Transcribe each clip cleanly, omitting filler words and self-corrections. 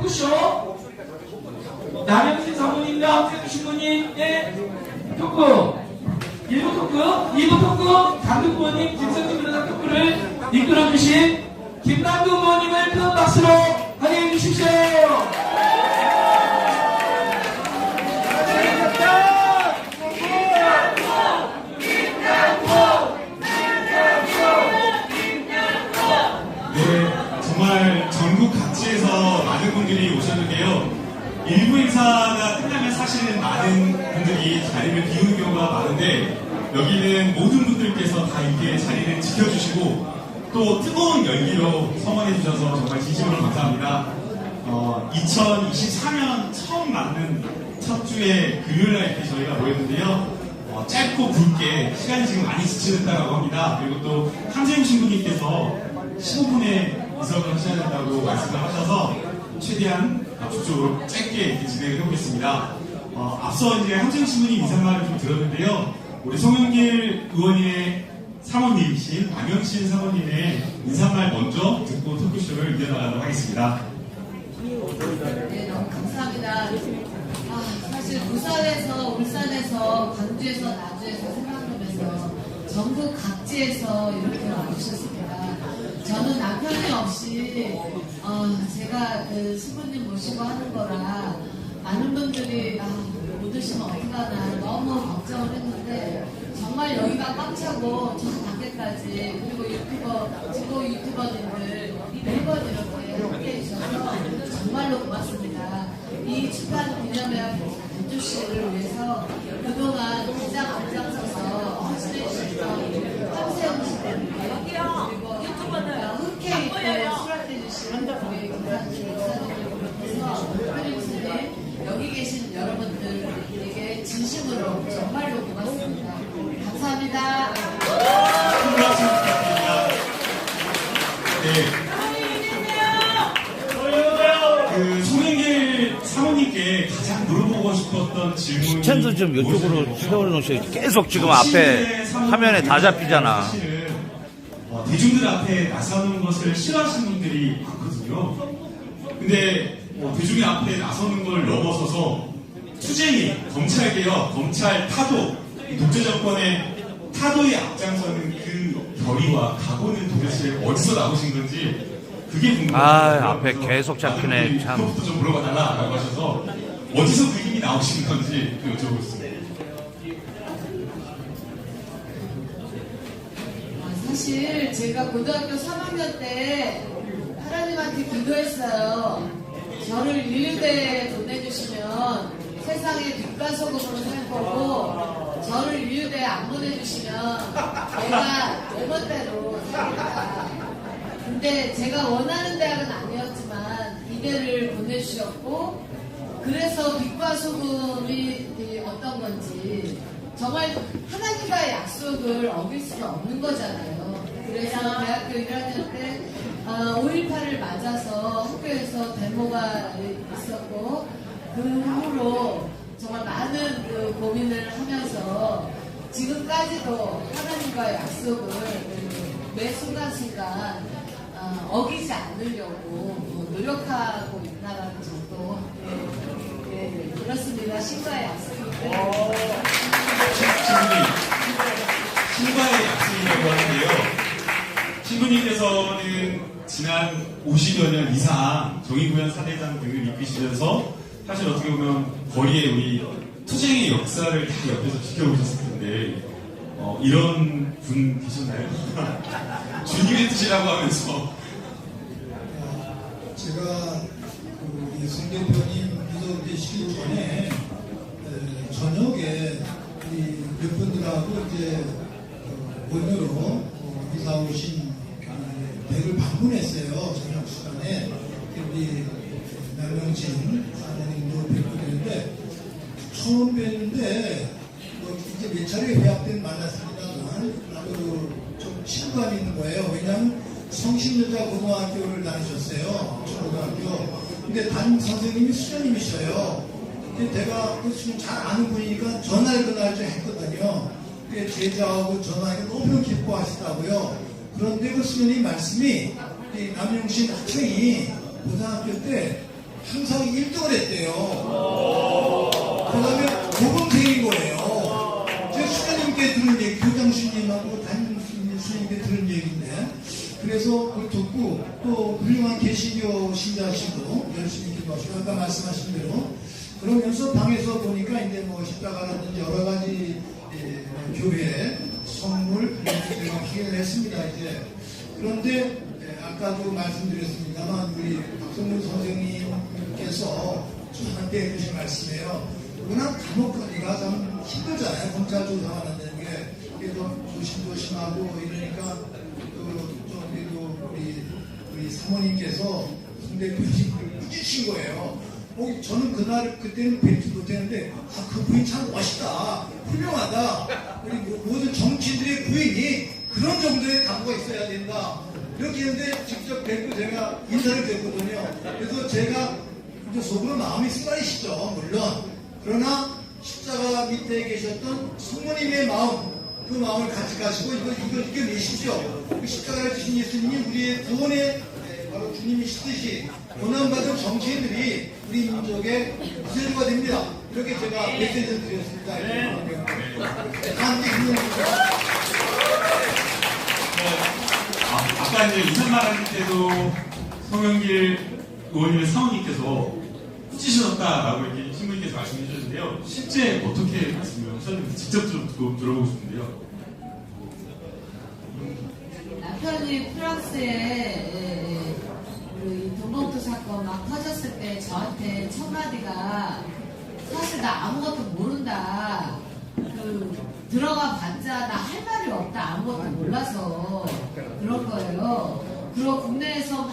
토크쇼 남영신 사모님과 황세규 신부님의 토크 1부 토크, 2부 토크 강두 부모님, 김성진 변호사 토크를 이끌어주신 김남두 부모님을 큰 박수로 환영해 주십시오. 정말 전국 각지에서 많은 분들이 오셨는데요. 일부 행사가 끝나면 사실은 많은 분들이 자리를 비우는 경우가 많은데 여기는 모든 분들께서 다 이렇게 자리를 지켜주시고 또 뜨거운 열기로 성원해 주셔서 정말 진심으로 감사합니다. 2024년 처음 맞는 첫 주에 금요일날 이렇게 저희가 모였는데요. 짧고 굵게 시간이 지금 많이 지체됐다고 합니다. 그리고 또 함재웅 신부님께서 15분에 이석을 하셔야 된다고 말씀을 하셔서 최대한 압축적으로 짧게 이렇게 진행을 해보겠습니다. 앞서 이제 함재웅 신부님 인사말을 좀 들었는데요. 우리 송영길 의원님의 사모님이신 남영신 사모님의 인사말 먼저 듣고 토크쇼를 이어나가도록 하겠습니다. 네, 너무 감사합니다. 사실 부산에서, 울산에서, 광주에서, 나주에서, 생강동에서 전국 각지에서 이렇게 와주셨습니다. 저는 남편이 없이 제가 그 신부님 모시고 하는 거라 많은 분들이 못 오시면 어떡하나 너무 걱정을 했는데 정말 여기가 꽉 차고 저 밖에까지 그리고 지도 유튜버님들 매번 이렇게 함께 해주셔서 정말로 고맙습니다. 이 축한 기념회 전주시를 위해서 그동안 가장 앞장서서 헌신해주셨던 함세영 씨님 그리고 흔쾌히 수락해주신 우리 김상진 목사님을 비롯해서 하림스님 여기 계신 여러분들에게 진심으로 정말로 고맙습니다. 감사합니다. 큰 박수 부탁드립니다. 네. 그 송영길 사모님께 가장 물어보고 싶었던 질문이 스탠드 좀 이쪽으로 세워놓으셔야 계속 지금 앞에 화면에 다 잡히잖아. 사실은 대중들 앞에 나서는 것을 싫어하시는 분들이 많거든요. 근데 대중의 앞에 나서는 걸 넘어서서 투쟁이, 검찰개혁, 검찰 타도, 독재 정권의 타도에 앞장서는 그 결의와 각오는 도대체 어디서 나오신 건지 그게 궁금해요. 앞에 계속 잡히네, 참. 그것부터 좀 물어봐달라고 하셔서 어디서 그 힘이 나오신 건지 여쭤보고 있습니다. 사실 제가 고등학교 3학년 때 하나님한테 기도했어요. 저를 인류대에 보내주시면 세상에 빛과 소금으로 살 거고 저를 인류대에 안 보내주시면 내가 내 멋대로 살겠다. 근데 제가 원하는 대학은 아니었지만 이대를 보내주셨고 그래서 빛과 소금이 어떤 건지 정말 하나님과의 약속을 어길 수가 없는 거잖아요. 그래서 대학교 1학년 때 5.18을 맞아서 학교에서 데모가 있었고 그 후로 정말 많은 그 고민을 하면서 지금까지도 하나님과의 약속을 매 순간순간 어기지 않으려고 노력하고 있다는 점도 그렇습니다. 신과의 약속이기 때문에 신과의 약속이라고 하는데요. 신부님께서는 지난 50여 년 이상 정의구현 사대장 등을 이끄시면서 사실 어떻게 보면 거리에 우리 투쟁의 역사를 다 옆에서 지켜보셨을 텐데 이런 분 계셨나요? 주님의 뜻이라고 하면서 제가 송 대표님 기도되시기 전에 저녁에 몇 분들하고 이제 원유로 이사 오신 배를 방문했어요. 저녁 시간에 우리 남영진 사장님도 뵙고 되는데 처음 뵀는데 이제 몇 차례 회합된 만났습니다만 나도 좀 친감이 있는 거예요. 왜냐하면 성신여자 고등학교를 다니셨어요. 초등학교. 근데 담임 선생님이 수녀님이셔요. 근데 내가 그 수녀 잘 아는 분이니까 전화를 그날 좀 했거든요. 그 제자하고 전화하기 너무 기뻐하시더라고요. 그런데 그 수녀님 말씀이 남영신 학생이 고등학교 때 항상 1등을 했대요. 그 다음에 고범생인 거예요. 제가 수녀님께 들은 얘기, 교장수님하고 담임수님께 들은 얘기인데, 그래서 그걸 듣고 또 훌륭한 개신교 신자시고 열심히 기도하시고 아까 말씀하신 대로 그러면서 방에서 보니까 이제 뭐 십자가라든지 여러 가지 교회 선물 제가 확인을 했습니다. 이제 그런데 아까도 말씀드렸습니다만 우리 박성문 선생님께서 저한테 해주신 말씀이에요. 워낙 감옥가기가 참 힘들잖아요. 검찰 조사하는 게. 그래서 조심조심하고 이러니까 그래도 우리 사모님께서 송대표님을 꾸짖으신 거예요. 저는 그때는 뵙지 못했는데, 그 부인 참 멋있다. 훌륭하다. 우리 모든 정치인들의 부인이 그런 정도의 각오가 있어야 된다. 이렇게 했는데, 직접 뵙고 제가 인사를 드렸거든요. 그래서 제가 이제 속으로 마음이 쓰라리시죠. 물론. 그러나, 십자가 밑에 계셨던 성모님의 마음, 그 마음을 같이 가시고, 이거 이겨내십시오. 그 십자가를 주신 예수님이 우리의 구원의 바로 주님이시듯이 고난받은 정치인들이 우리 민족의 구세주가 됩니다. 이렇게 제가 메시지를 드렸습니다. 함께 힘내주세요. 아까 이제 인사말 하실 때도 송영길 의원님의 사모님께서 꾸짖으셨다라고 이렇게 신부님께서 말씀해 주셨는데요. 실제 어떻게 말씀을 하셨는지 직접 좀 들어보고 싶은데요. 남편이 프랑스에 그 돈봉투 사건 막 터졌을 때 저한테 첫 마디가 사실 나 아무것도 모른다. 들어가 봤자 나 할 말이 없다. 아무것도 몰라서 그런 거예요. 그리고 국내에서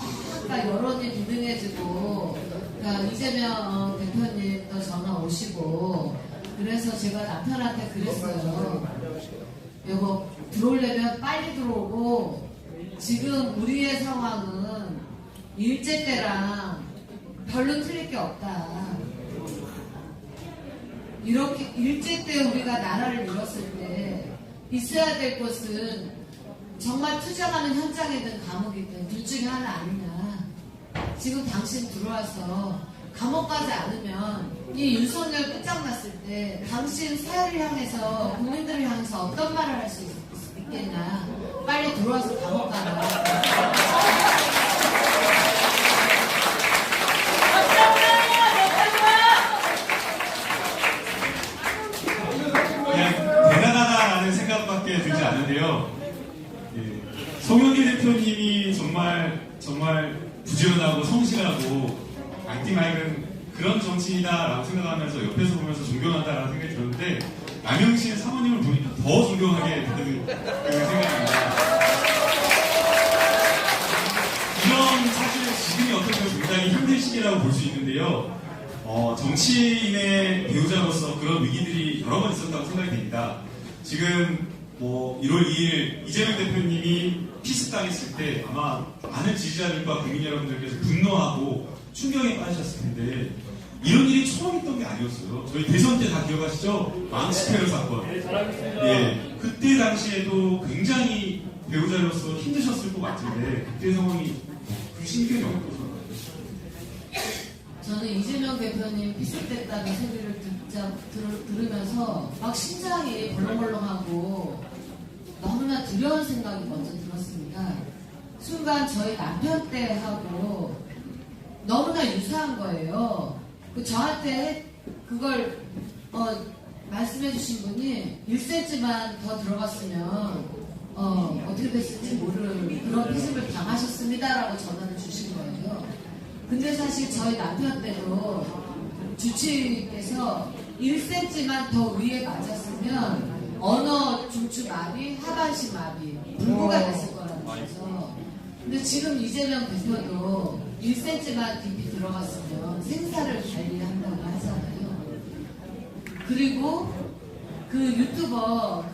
막 여론이 비등해지고 그러니까 이재명 대표님도 전화 오시고 그래서 제가 남편한테 그랬어요. 여보 들어오려면 빨리 들어오고 지금 우리의 상황은 일제 때랑 별로 틀릴 게 없다. 이렇게 일제 때 우리가 나라를 잃었을 때 있어야 될 곳은 정말 투쟁하는 현장이든 감옥이든 둘 중에 하나 아니냐. 지금 당신 들어와서 감옥 가지 않으면 이 윤석열 끝장났을 때 당신 사회를 향해서 국민들을 향해서 어떤 말을 할 수 있겠냐. 빨리 들어와서 감옥 가라. 그냥 대단하다라는 생각밖에 들지 않는데요. 송영길 대표님이 정말 부지런하고 성실하고 안티마이는 그런 정치인이다라고 생각하면서 옆에서 보면서 존경한다라는 생각이 들었는데 남영신 사모님을 보니까 더 존경하게 되는 생각입니다. 이런 사실 지금이 어떻게 보면 굉장히 힘든 시기라고 볼 수 있는데요. 정치인의 배우자로서 그런 위기들이 여러 번 있었다고 생각이 됩니다. 지금 1월 2일 이재명 대표님이 피습당했을 때 아마 많은 지지자들과 국민 여러분들께서 분노하고 충격에 빠지셨을 텐데 이런 일이 처음 있던 게 아니었어요. 저희 대선 때 다 기억하시죠? 망치테러 사건. 예, 그때 당시에도 굉장히 배우자로서 힘드셨을 것 같은데 그때 상황이 그 신경이 어떠셨나요? 저는 이재명 대표님 피습됐다는 소리를 들으면서 막 심장이 벌렁벌렁하고 너무나 두려운 생각이 먼저 들었습니다. 순간 저희 남편 때하고 너무나 유사한 거예요. 저한테 그걸 말씀해 주신 분이 1cm만 더 들어갔으면 어떻게 됐을지 모르는 그런 피습을 당하셨습니다라고 전화를 주신 거예요. 근데 사실 저희 남편 때도 주치의께서 1cm만 더 위에 맞았으면 언어 중추 마비, 하반신 마비, 불구가 됐을 거라는 거죠. 근데 지금 이재명 대표도 1cm만 깊이 들어갔으면 생사를 관리한다고 하잖아요. 그리고 그 유튜버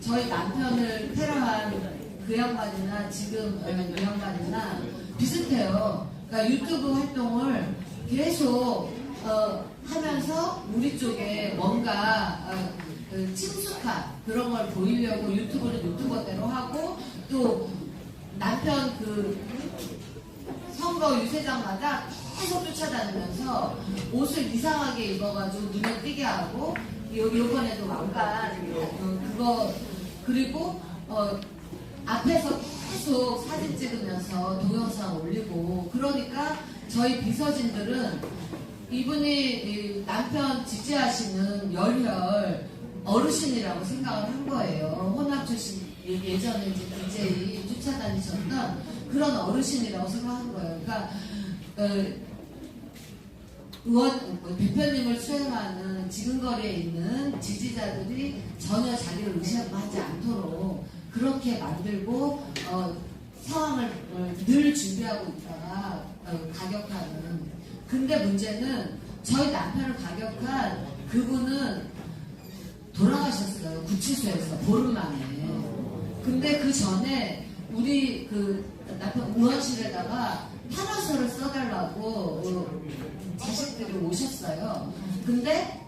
저희 남편을 테러한 그 양반이나 지금 이 양반이나 비슷해요. 그러니까 유튜브 활동을 계속 하면서 우리 쪽에 뭔가 친숙한 그런 걸 보이려고 유튜브는 유튜버대로 하고 또 남편 선거 유세장마다 계속 쫓아다니면서 옷을 이상하게 입어가지고 눈에 띄게 하고 요번에도 왕관 그거 그리고 앞에서 계속 사진 찍으면서 동영상 올리고 그러니까 저희 비서진들은 이분이 남편 지지하시는 열혈 어르신이라고 생각을 한 거예요. 혼합 출신 예전에 이제 DJ 쫓아다니셨던 그런 어르신이라고 생각한 거예요. 그러니까 대표님을 수행하는 지근거리에 있는 지지자들이 전혀 자기를 의심하지 않도록 그렇게 만들고 상황을 늘 준비하고 있다가 가격하는. 근데 문제는 저희 남편을 가격한 그분은 돌아가셨어요. 구치소에서 보름 만에. 근데 그 전에 우리 그 남편 의원실에다가 탄원서를 써달라고 자식들이 오셨어요. 근데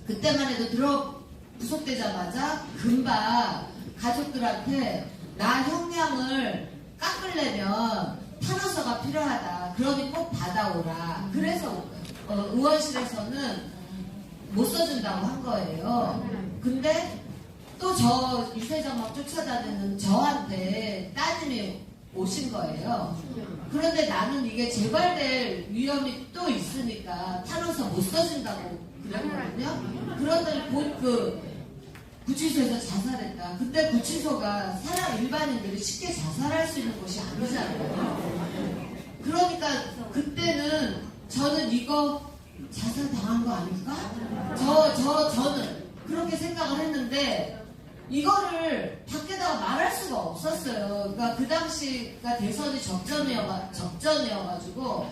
그때만 해도 구속되자마자 금방 가족들한테 나 형량을 깎으려면 탄원서가 필요하다. 그러니 꼭 받아오라. 그래서 의원실에서는 못 써준다고 한 거예요. 근데 또 저 유세장 막 쫓아다니는 저한테 따님이 오신 거예요. 그런데 나는 이게 재발될 위험이 또 있으니까 탄원서 못 써준다고 그랬거든요. 그런데 곧 구치소에서 자살했다. 근데 구치소가 일반인들이 쉽게 자살할 수 있는 곳이 아니잖아요. 그러니까 그때는 저는 이거 자살 당한 거 아닐까? 저는 그렇게 생각을 했는데 이거를 밖에다가 말할 수가 없었어요. 그러니까 그 당시가 대선이 접전이어가지고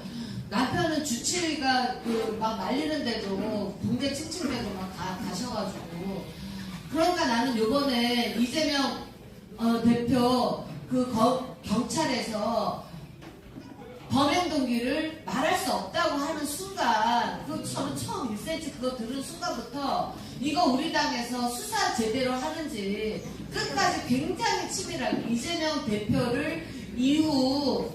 남편은 주치의가 막 말리는데도 붕대 칭칭대고 막 가셔가지고 그러니까 나는 요번에 이재명 대표 경찰에서 범행 동기를 말할 수 없다고 하는 순간 저는 처음 1cm 그거 들은 순간부터 이거 우리 당에서 수사 제대로 하는지 끝까지 굉장히 치밀하게 이재명 대표를 이후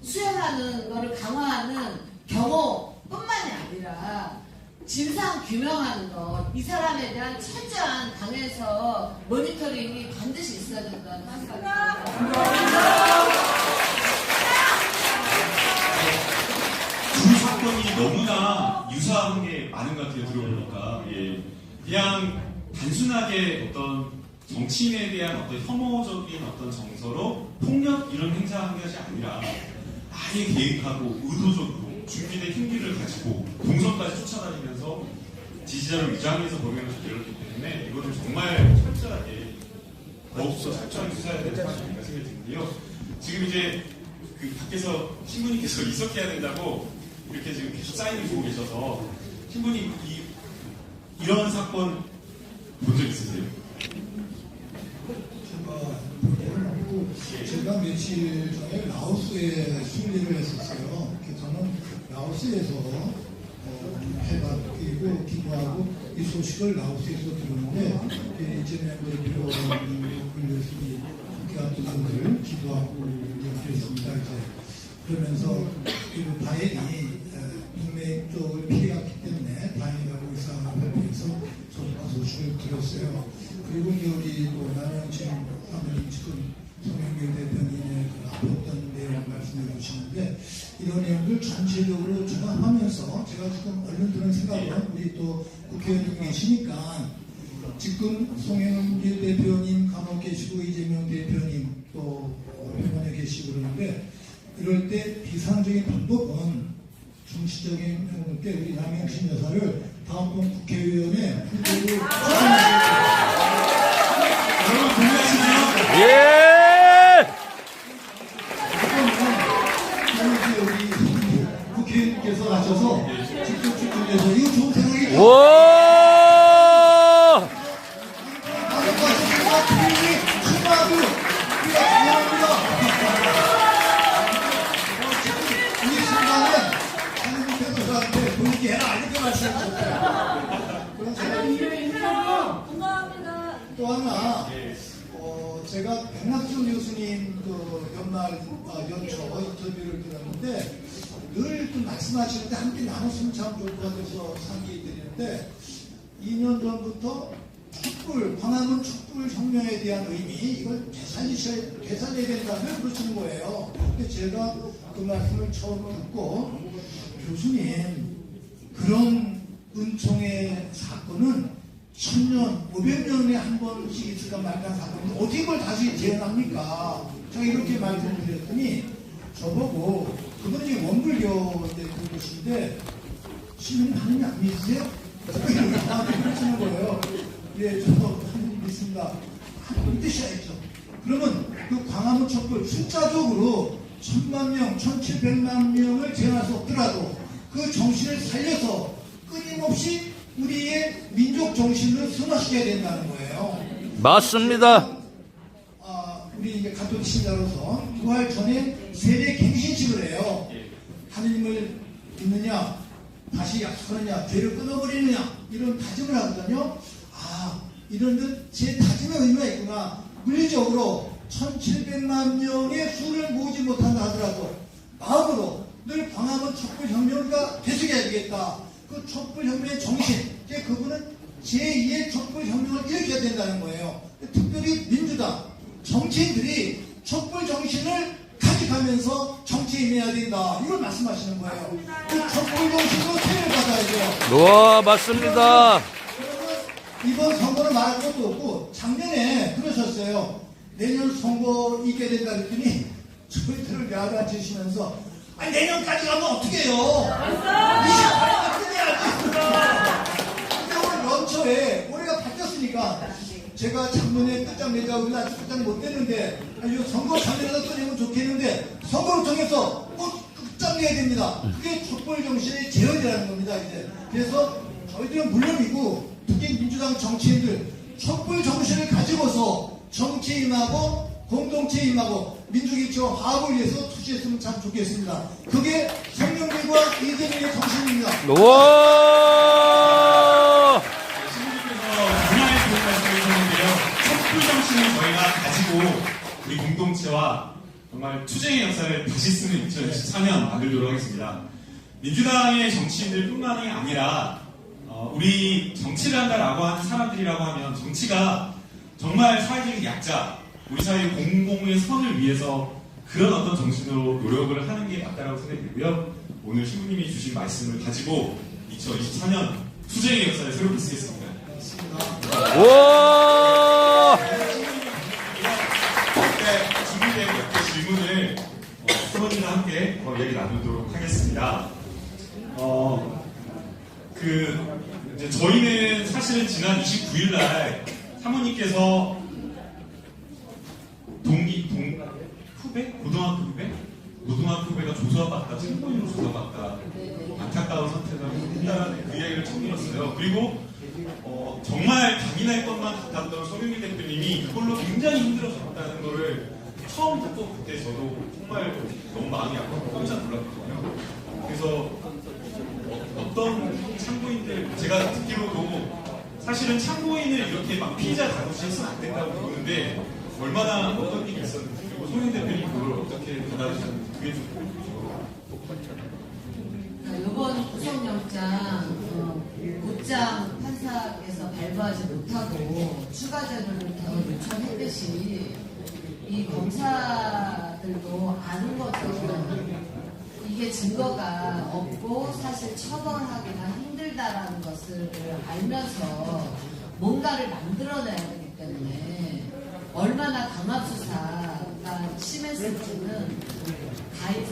수행하는 거를 강화하는 경호뿐만이 아니라 진상 규명하는 것, 이 사람에 대한 철저한 당에서 모니터링이 반드시 있어야 된다는 생각이 듭니다. 두 사건이 너무나 유사한 게 많은 것 같아요. 들어보니까 그냥 단순하게 어떤 정치인에 대한 어떤 혐오적인 어떤 정서로 폭력 이런 행사한 것이 아니라 아예 계획하고 의도적으로 준비된 흉기를 가지고 동선까지 쫓아다니면서 지지자를 위장해서 범행을 저질렀기 때문에 이거를 정말 철저하게 더욱더 철저하게 수사해야 된다고 생각이 드는데요. 지금 이제 밖에서 신부님께서 이석해야 된다고 이렇게 지금 계속 사인을 주고 계셔서 신부님 이런 사건 본 적 있으세요? 제가 며칠 전에 라오스에 순례를 했었어요. 저는 라오스에서 해봤고 기도하고 이 소식을 라오스에서 들었는데 이재명 대표님 불렸으니 국회의원들 기도하고 그랬습니다. 그러면서 다행히 동맹 쪽을 피해갔기 때문에 다행이라고 이 상황을 발표해서 소식을 들었어요. 그리고 우리 또 남영진 사모님 지금 송영길 대표님의 어떤 내용을 말씀해 주시는데 이런 내용들 전체적으로 종합하면서 제가 지금 얼른 드는 생각은 우리 또 국회의원님 계시니까 지금 송영길 대표님 간혹 계시고 이재명 대표님 또 병원에 계시고 그러는데 이럴 때 비상적인 방법은 정치적인 때 우리 남영신 여사를 다음번 국회의원에 후보로 여러분 동의하시나요? 예! 우리 국회의원께서 가셔서 직접 출전해서 이거 좋은 생각이죠. 와! 또 하나, 제가 백낙준 교수님 연말 연초 인터뷰를 들었는데 지금 말씀하시는데 함께 나눴으면 참 좋을 것 같아서 상기 드리는데 2년 전부터 촛불, 광화문 촛불 혁명에 대한 의미, 이걸 되살려야 된다면 그러시는 거예요. 근데 제가 그 말씀을 처음 듣고, 교수님, 그런 은총의 사건은 1000년, 500년에 한 번씩 있을까 말까 사건인데 어떻게 그걸 다시 재현합니까? 제가 이렇게 말씀드렸더니 저보고, 그분이 원불교인데 그러신데, 신님 하느님 안 믿으세요? 이렇게 하시는 거예요. 예, 저 하느님 믿습니다. 하느님 믿으셔야죠. 그러면 그 광화문 촛불 숫자적으로 1000만 명, 1700만 명을 재현할 수 없더라도 그 정신을 살려서 끊임없이 우리의 민족 정신을 순화시켜야 된다는 거예요. 맞습니다. 우리 이제 가톨릭 신자로서 부활 전에 세례 갱신식을 해요. 하느님을 믿느냐, 다시 약속하느냐, 죄를 끊어버리느냐, 이런 다짐을 하거든요. 이런 제 다짐의 의미가 있구나. 물리적으로 1700만 명의 수를 모으지 못한다 하더라도 마음으로 늘 광화문 촛불혁명가 되새겨야 되겠다. 그 촛불혁명의 정신, 그분은 제2의 촛불혁명을 일으켜야 된다는 거예요. 특별히 민주당, 정치인들이 촛불 정신을 가져가면서 정치에 임해야 된다. 이걸 말씀하시는 거예요. 그 촛불 정신으로 태를 받아야죠. 와, 맞습니다. 이번 선거는 말할 것도 없고 작년에 그러셨어요. 내년 선거 이겨야 된다 그랬더니 저희들을 야단치시면서 내년까지 가면 어떻게 해요? 28년까지 끝내야지. 근데 오늘 런처에 올해가 바뀌었으니까 제가 작년에 끝장내자고 아직 끝장 못 냈는데 선거 작년에도 끝내면 좋겠는데 선거를 통해서 꼭 끝장내야 됩니다. 그게 촛불 정신의 재현이라는 겁니다. 이제 그래서 저희들은 물론이고 특히 민주당 정치인들 촛불 정신을 가지고서 정치에 임하고 공동체에 임하고 민족의치와 화합을 위해서 투시했으면 참 좋겠습니다. 그게 성령들과 이재명의 정신입니다. 와! 신부님께서 문화에 좋은 말씀을 해주셨는데요. 촛불 정신을 저희가 가지고 우리 공동체와 정말 투쟁의 역사를 다시 쓰는 2024년 만들도록 하겠습니다. 민주당의 정치인들뿐만이 아니라 우리 정치를 한다라고 하는 사람들이라고 하면 정치가 정말 사회적인 약자, 우리 사회의 공공의 선을 위해서 그런 어떤 정신으로 노력을 하는 게 맞다라고 생각이 들고요. 오늘 신부님이 주신 말씀을 가지고 2024년 투쟁의 역사를 새롭게 쓰겠습니다. 와! 준비된 몇 개 질문을 사모님과 함께 이야기 나누도록 하겠습니다. 이제 저희는 사실은 지난 29일 날 사모님께서 후배? 고등학교 후배가 조사받다, 친구인으로 조사받다, 안타까운 선택을 했다는 그 이야기를 처음 들었어요. 그리고 정말 강인할 것만 같았던 송영길 대표님이 이걸로 굉장히 힘들어졌다는 거를 처음 듣고 그때 저도 정말 너무 마음이 아팠고 깜짝 놀랐거든요. 그래서 어떤 참고인들, 제가 듣기로도 사실은 참고인을 이렇게 막 피의자 다루시 해서는 안 된다고 보는데 얼마나 어떤 일이 있었는지, 그리고 송영 대표님 그걸 어떻게 받아주셨는지 그게 좀 이번 구속영장 곧장 판사께서 발부하지 못하고 추가 자료를 더 요청했듯이 이 검사들도 아는 거죠. 이게 증거가 없고 사실 처벌하기가 힘들다라는 것을 알면서 뭔가를 만들어내야 되기 때문에 얼마나 강압수사가 심했을지는 가히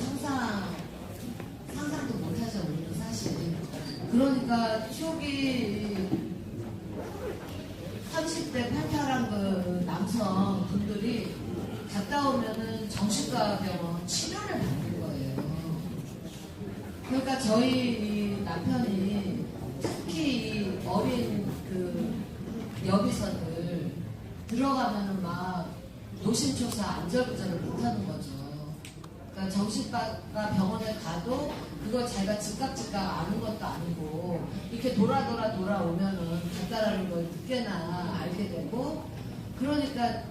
상상도 못하죠, 우리는 사실. 그러니까 초기 30대 팔팔한 그 남성 분들이 갔다 오면은 정신과 병원 치료를 받는 거예요. 그러니까 저희 남편이 특히 어린 그 여비서들 들어가면은 막 노심초사 안절부절을 못하는 거죠. 그러니까 정신과 병원에 가도 그걸 자기가 즉각 아는 것도 아니고 이렇게 돌아오면은 갔다라는 걸 늦게나 알게 되고, 그러니까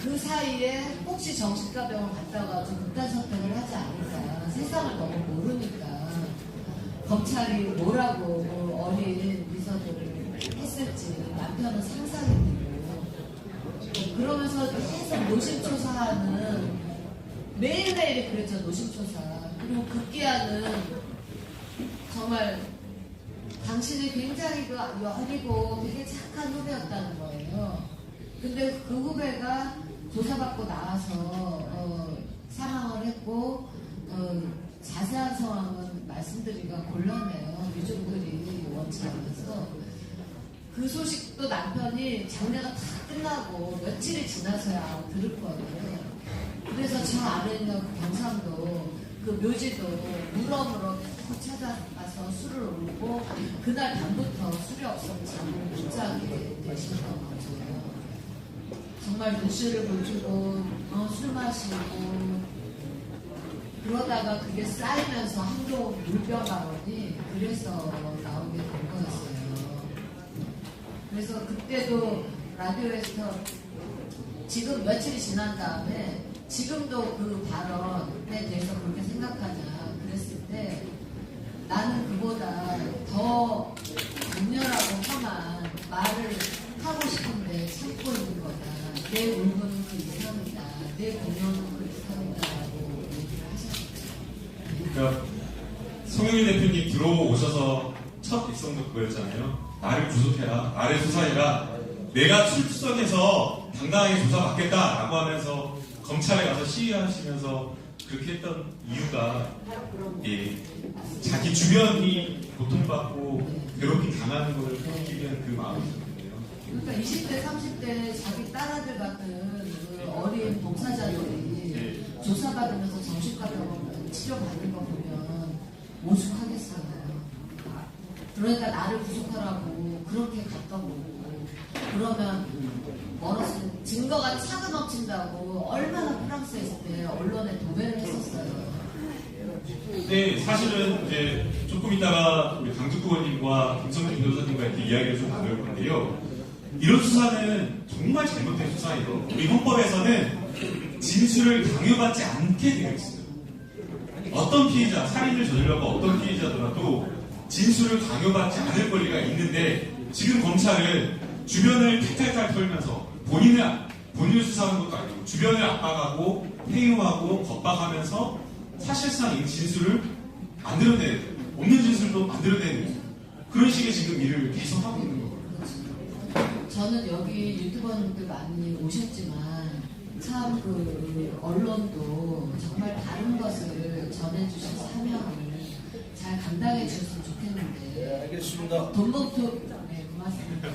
그 사이에 혹시 정신과 병원 갔다가 좀 극단 선택을 하지 않을까, 세상을 너무 모르니까. 검찰이 뭐라고 어린 비서들을 했을지 남편은 상상이 되고, 그러면서 계속 노심초사하는, 매일매일이 그랬죠. 노심초사. 그리고 급기야는 정말 당신이 굉장히 여리고 되게 착한 후배였다는 거예요. 근데 그 후배가 조사받고 나와서 사망을 했고, 자세한 상황은 말씀드리기가 곤란해요. 유족들이 원치 않아서. 그 소식도 남편이 장례가 다 끝나고 며칠이 지나서야 들을 거예요. 그래서 저 아래 있는 그 경상도 그 묘지도 물어물어 계속 찾아가서 술을 올리고, 그날 밤부터 술이 없어서 잠을 못 자게 되시던 거죠. 정말 눈시를 보시고 술 마시고 그러다가 그게 쌓이면서 한국 물병 발언이 그래서 나오게 된 거였어요. 그래서 그때도 라디오에서 지금 며칠이 지난 다음에 지금도 그 발언에 대해서 그렇게 생각하냐 그랬을 때, 나는 그보다 더 강렬하고 험한 말을 하고 싶은데 참고 있는 거다. 내 울분은 그 이상이다. 내 공연은 그 이상이다라고 얘기를 하셨어요. 그러니까 송영길 대표님 들어오셔서 첫 입성도 그거였잖아요. 나를 구속해라, 나를 수사해라, 내가 출석해서 당당하게 조사받겠다라고 하면서 검찰에 가서 시위하시면서 그렇게 했던 이유가, 자기 주변이 고통받고 괴롭힘 당하는 것을 막기 위한 그 마음이었는데요. 그러니까 20대, 30대 자기 딸아들 같은 그 어린 봉사자들이 조사받으면서 정신과병원 치료받는 거 보면 오죽하겠어요. 그러니까 나를 구속하라고 그렇게 갔던 거고, 그러면 멀었으면 증거가 차고 넘친다고 얼마나 프랑스에 있을 때 언론에 도배를 했었어요. 근데 사실은 이제 조금 있다가 우리 강두구 의원님과 김성준 변호사님과 이렇게 이야기를 좀 나눌 건데요. 이런 수사는 정말 잘못된 수사예요. 우리 헌법에서는 진술을 강요받지 않게 되어 있어요. 어떤 피해자, 살인을 저질러고 어떤 피해자더라도 진술을 강요받지 않을 권리가 있는데, 지금 검찰은 주변을 탈탈탈 털면서 본인을 수사하는 것도 아니고 주변을 압박하고 회유하고 겁박하면서 사실상 이 진술을 만들어내는, 없는 진술도 만들어내는 그런 식의 지금 일을 계속 하고 있는 거거든요. 저는 여기 유튜버님들 많이 오셨지만 참 그 언론도 정말 다른 것을 전해주신 사명을 잘 감당해 주셨으면 좋겠는데. 알겠습니다. 돈봉투, 네, 고맙습니다.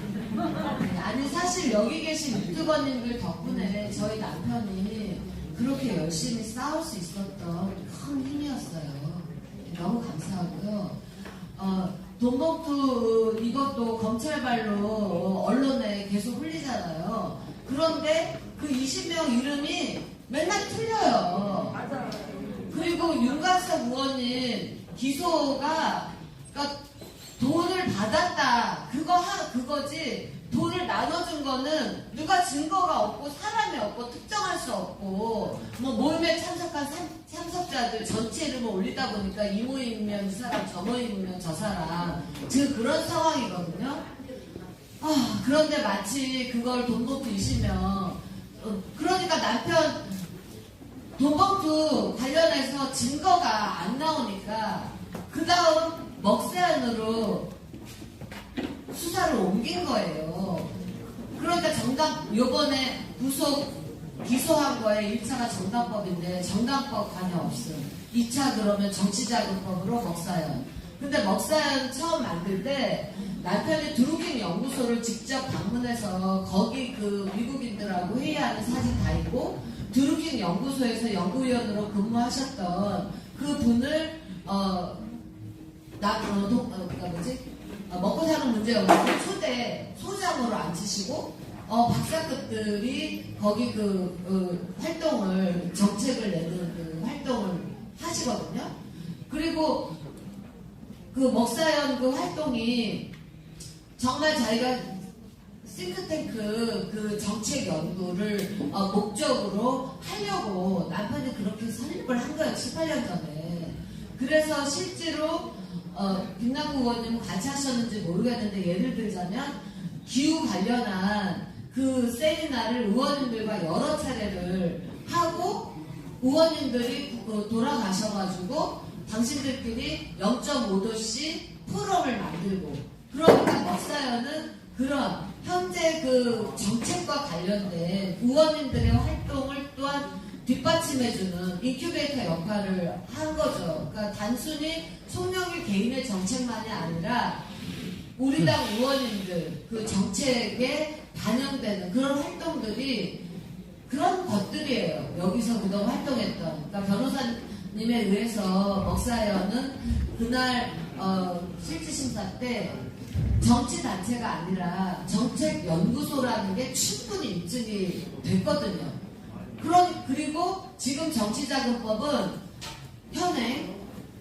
네, 아니, 사실 여기 계신 유튜버님들 덕분에 저희 남편이 그렇게 열심히 싸울 수 있었던 큰 힘이었어요. 너무 감사하고요. 돈봉투 이것도 검찰발로 언론에 계속 흘리잖아요. 그런데 그 20명 이름이 맨날 틀려요. 그리고 윤관석 의원님 기소가, 그러니까 돈을 받았다 그거지, 돈을 나눠준 거는 누가 증거가 없고 사람이 없고 특정할 수 없고, 뭐 모임에 참석한 참석자들 전체 이름을 올리다 보니까 이 모임이면 이 사람, 저 모임이면 저 사람, 지금 그런 상황이거든요. 그런데 마치 그걸 돈봉투 20명, 그러니까 남편 돈봉투 관련해서 증거가 안 나오니까 그 다음 먹세안으로 수사를 옮긴 거예요. 그러니까 요번에 기소한 거에 1차가 정당법인데 정당법 관여 없음. 2차 그러면 정치자금법으로 먹사연. 근데 먹사연 처음 만들 때 남편이 드루킹 연구소를 직접 방문해서 거기 그 미국인들하고 회의하는 사진 다 있고, 드루킹 연구소에서 연구위원으로 근무하셨던 그 분을 먹고 사는 문제연구소 초대 소장으로 앉히시고, 박사급들이 거기 활동을, 정책을 내는 그 활동을 하시거든요. 그리고 그 먹사연 그 활동이 정말 자기가 싱크탱크 그 정책 연구를 목적으로 하려고 남편이 그렇게 설립을 한 거예요. 7, 8년 전에. 그래서 실제로 김남국 의원님은 같이 하셨는지 모르겠는데 예를 들자면 기후 관련한 그 세미나를 의원님들과 여러 차례를 하고 의원님들이 돌아가셔가지고 당신들끼리 0.5도씩 포럼을 만들고 그러니까 먹사연은 그런 현재 그 정책과 관련된 의원님들의 활동을 또한 뒷받침해주는 인큐베이터 역할을 한 거죠. 그러니까 단순히 송영길 개인의 정책만이 아니라 우리 당 의원님들 그 정책에 반영되는 그런 활동들이 그런 것들이에요. 여기서 그동안 활동했던. 그러니까 변호사님에 의해서 먹사연은 그날 실질심사 때 정치단체가 아니라 정책연구소라는 게 충분히 입증이 됐거든요. 그리고 지금 정치자금법은 현행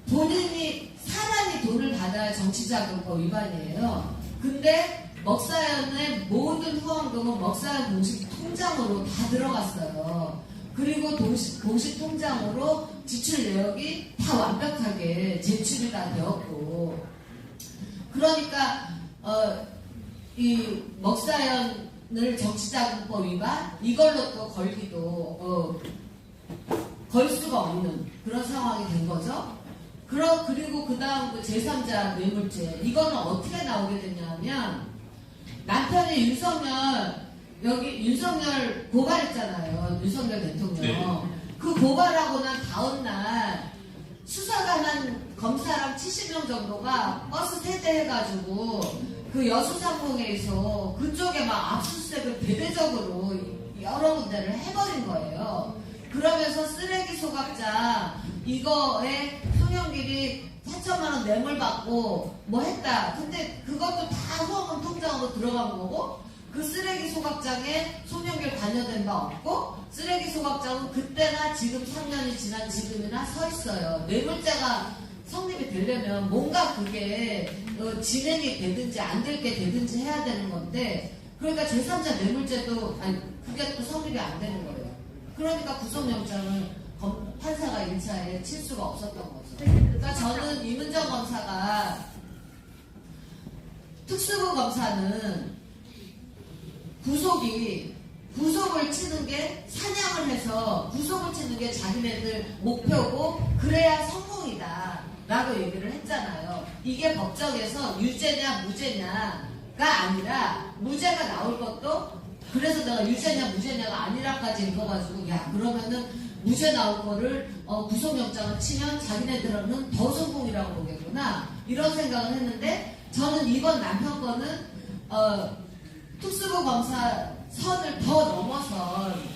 본인이 사람이 돈을 받아야 정치자금법 위반이에요. 근데 먹사연의 모든 후원금은 먹사연 공식 통장으로 다 들어갔어요. 그리고 공식 통장으로 지출 내역이 다 완벽하게 제출이 다 되었고 그러니까 이 먹사연을 정치자금법 위반 이걸로 또 걸기도 걸 수가 없는 그런 상황이 된 거죠. 그리고 그 다음 그 제3자 뇌물죄 이거는 어떻게 나오게 됐냐면 남편이 윤석열 고발했잖아요. 윤석열 대통령. 네. 그 고발하고 난 다음날 수사관 한 검사랑 70명 정도가 버스 세대해가지고 그 여수상공회에서 그쪽에 막 압수수색을 대대적으로 여러 군데를 해버린 거예요. 그러면서 쓰레기 소각장 이거에 송영길이 4천만 원 뇌물 받고 뭐 했다. 근데 그것도 다 후원금 통장으로 들어간 거고 그 쓰레기 소각장에 송영길 관여된 바 없고 쓰레기 소각장은 그때나 지금 3년이 지난 지금이나 서 있어요. 뇌물죄가 성립이 되려면 뭔가 그게 진행이 되든지 안 될 게 되든지 해야 되는 건데 그러니까 제3자 뇌물죄도 그게 또 성립이 안 되는 거예요. 그러니까 구속영장을 판사가 1차에 칠 수가 없었던 거죠. 그러니까 저는 이문정 검사가 특수부 검사는 구속을 치는 게 사냥을 해서 구속을 치는 게 자기네들 목표고 그래야 성공이다 라고 얘기를 했잖아요. 이게 법정에서 유죄냐 무죄냐가 아니라 무죄가 나올 것도 그래서 내가 유죄냐 무죄냐가 아니라까지 읽어가지고 야 그러면은 무죄 나올 거를 구속영장을 치면 자기네들은 더 성공이라고 보겠구나 이런 생각을 했는데 저는 이번 남편 거는 특수부 검사 선을 더 넘어선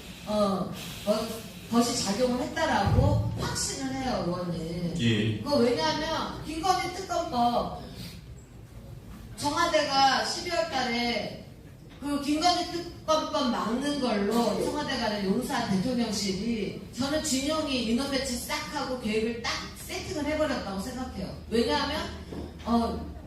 것이 작용을 했다라고 확신을 해요, 의원님. 예. 그거 왜냐하면 김건희 특검법 청와대가 12월 달에 그 김건희 특검법 막는 걸로 청와대가 용산 대통령실이 저는 진영이 인원 배치 싹 하고 계획을 딱 세팅을 해버렸다고 생각해요. 왜냐하면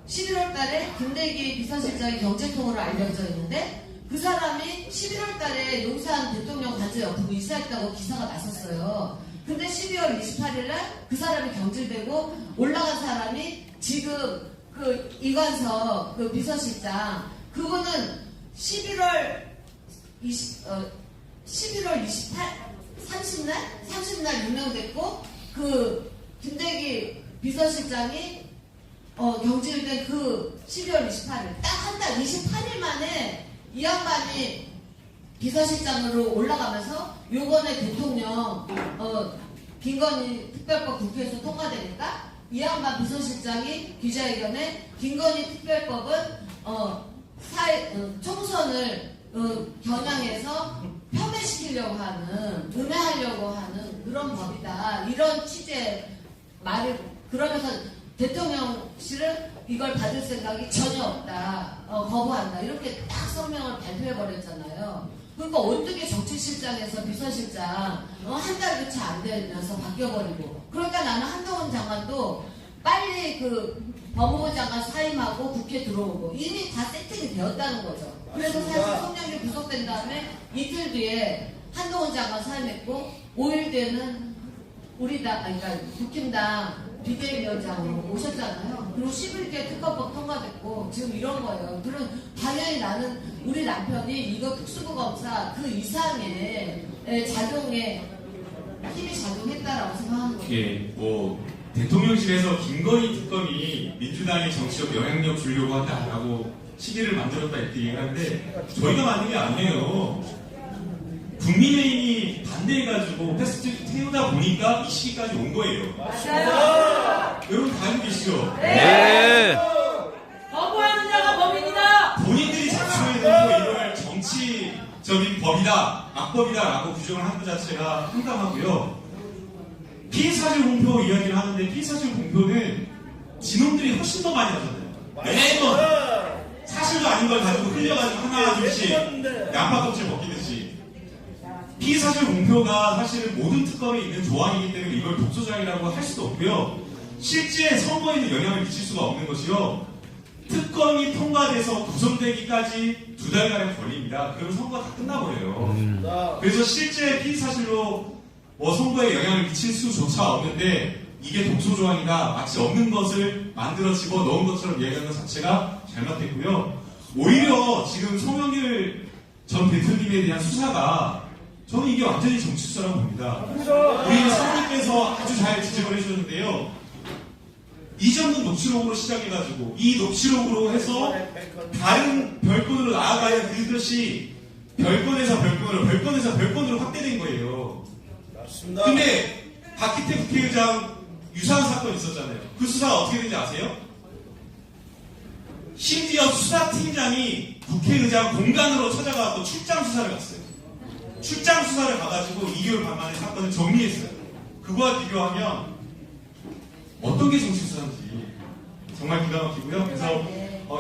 11월 달에 김대기 비서실장이 경제통으로 알려져 있는데 그 사람이 11월 달에 용산 대통령 관저 옆으로 이사했다고 기사가 났었어요. 근데 12월 28일 날 그 사람이 경질되고 올라간 사람이 지금 그 이관석 그 비서실장 그분은 11월 30날 임명됐고 그 김대기 비서실장이 경질된 그 12월 28일 딱 한 달 28일 만에 이 양반이 비서실장으로 올라가면서 요번에 대통령 김건희 특별법 국회에서 통과되니까 이 양반 비서실장이 기자회견에 김건희 특별법은 총선을 겨냥해서 폄훼시키려고 하는 음해하려고 하는 그런 법이다 이런 취지의 말을 그러면서 대통령실은 이걸 받을 생각이 전혀 없다 거부한다 이렇게 딱 성명을 발표해버렸잖아요. 그러니까 어떻게 정치실장에서 비서실장 한 달도 채 안 되면서 바뀌어버리고 그러니까 나는 한동훈 장관도 빨리 그 법무부 장관 사임하고 국회 들어오고 이미 다 세팅이 되었다는 거죠. 그래서 사실 송영길 구속된 다음에 이틀 뒤에 한동훈 장관 사임했고 5일 뒤에는 우리 당 그러니까 국힘당 비대위원장으로 오셨잖아요. 그리고 11개 특검법 통과됐고 지금 이런 거예요. 그럼 당연히 나는 우리 남편이 이거 특수부검사 그 이상의 작용에 힘이 작용했다라고 생각하는 거예요. 예, 뭐 대통령실에서 김건희 특검이 민주당의 정치적 영향력 주려고 한다라고 시기를 만들었다 이렇게 얘기하는데 저희가 만든 게 아니에요. 국민의힘이 반대해가지고 패스트 태우다 보니까 이 시기까지 온 거예요. 맞아요. 여러분 다 알고 계시죠? 네. 거부하는 자가 범인이다. 본인들이 자초에도 이걸 정치적인 법이다, 악법이다라고 규정을 한 것 자체가 황당하고요. 피의사실 공표 이야기를 하는데 피의사실 공표는 진놈들이 훨씬 더 많이 하잖아요. 매번 사실도 아닌 걸 가지고 흘려가지고 하나 둘씩 양파 껍질 벗기듯이. 피의사실 공표가 사실은 모든 특검에 있는 조항이기 때문에 이걸 독소조항이라고 할 수도 없고요. 실제 선거에는 영향을 미칠 수가 없는 것이요. 특검이 통과돼서 구성되기까지 2달가량 걸립니다. 그러면 선거가 다 끝나버려요. 그래서 실제 피의사실로 뭐 선거에 영향을 미칠 수조차 없는데 이게 독소조항이다, 마치 없는 것을 만들어 집어 넣은 것처럼 얘기하는 것 자체가 잘못됐고요. 오히려 지금 송영길 전 대통령에 대한 수사가 저는 이게 완전히 정치 수사라고 봅니다. 우리 사모님께서 아주 잘 지적을 해주셨는데요. 이전은 녹취록으로 시작해가지고 이 녹취록으로 해서 다른 별건으로 나아가야 그것이 별건에서 별건으로 별건에서 별건으로 확대된 거예요. 근데 박희태 국회의장 유사한 사건이 있었잖아요. 그 수사가 어떻게 된지 아세요? 심지어 수사팀장이 국회의장 공간으로 찾아가서 출장 수사를 갔어요. 출장 수사를 가가지고 2개월 반 만에 사건을 정리했어요. 그거와 비교하면 어떤 게 정치 수사인지 정말 기가 막히고요. 그래서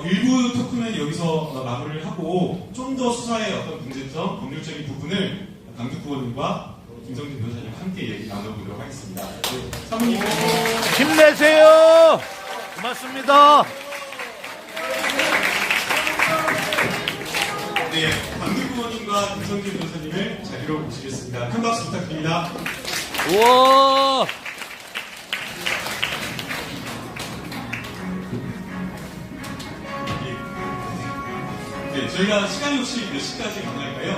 일부 토크는 여기서 마무리를 하고 좀 더 수사의 어떤 문제점, 법률적인 부분을 강주구 의원님과 김성진 변호사님 함께 얘기 나눠보도록 하겠습니다. 네, 사모님 힘내세요. 고맙습니다. 네, 강주구 의원님과 김성진 변호사님을 자리로 모시겠습니다. 큰 박수 부탁드립니다. 우와. 네, 저희가 시간이 혹시 몇 시까지 가능할까요?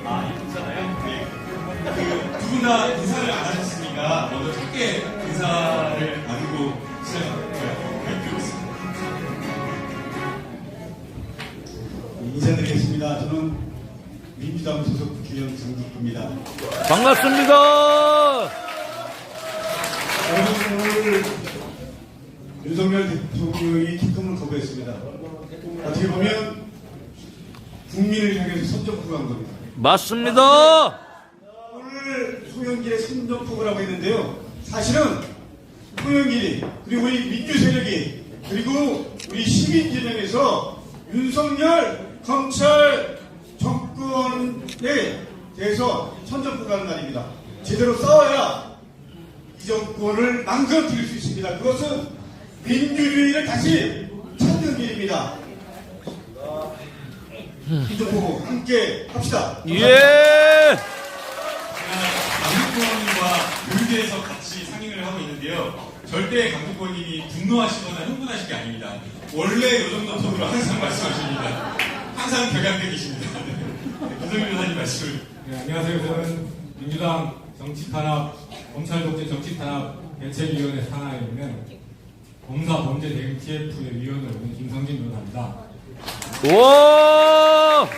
아, 있잖아요. 네. 두 분 다 인사를 안 하셨으니까 먼저 짧게 인사를 나누고 시작드리겠습니다. 인사드리겠습니다. 저는 민주당 소속 국회의원 정직구입니다. 반갑습니다. 오늘 윤석열 대통령이 특검을 거부했습니다. 어떻게 보면 국민을 향해서 선전포고한 겁니다. 맞습니다. 오늘 송영길의 선전포고라고 했는데요. 사실은 송영길이 그리고 우리 민주 세력이 그리고 우리 시민 진영에서 윤석열 검찰 정권에 대해서 선전포고하는 날입니다. 제대로 싸워야 이 정권을 망가뜨릴 수 있습니다. 그것은 민주주의를 다시 찾는 길입니다. 선전포고 함께 합시다. 예. 제가 강국부원님과 교육에서 같이 상의를 하고 있는데요. 절대 강국부원님이 분노하시거나 흥분하실 게 아닙니다. 원래 이 정도 톤으로 항상 말씀하십니다. 항상 격양되계십니다. 김성민 변호사님 말씀을. 네, 안녕하세요. 저는 민주당 정치탄압, 검찰독재 정치탄압 대책위원회 산하에 있는 검사범죄 대응 TF의 위원으로 있는 김성진 변호사입니다. 우와.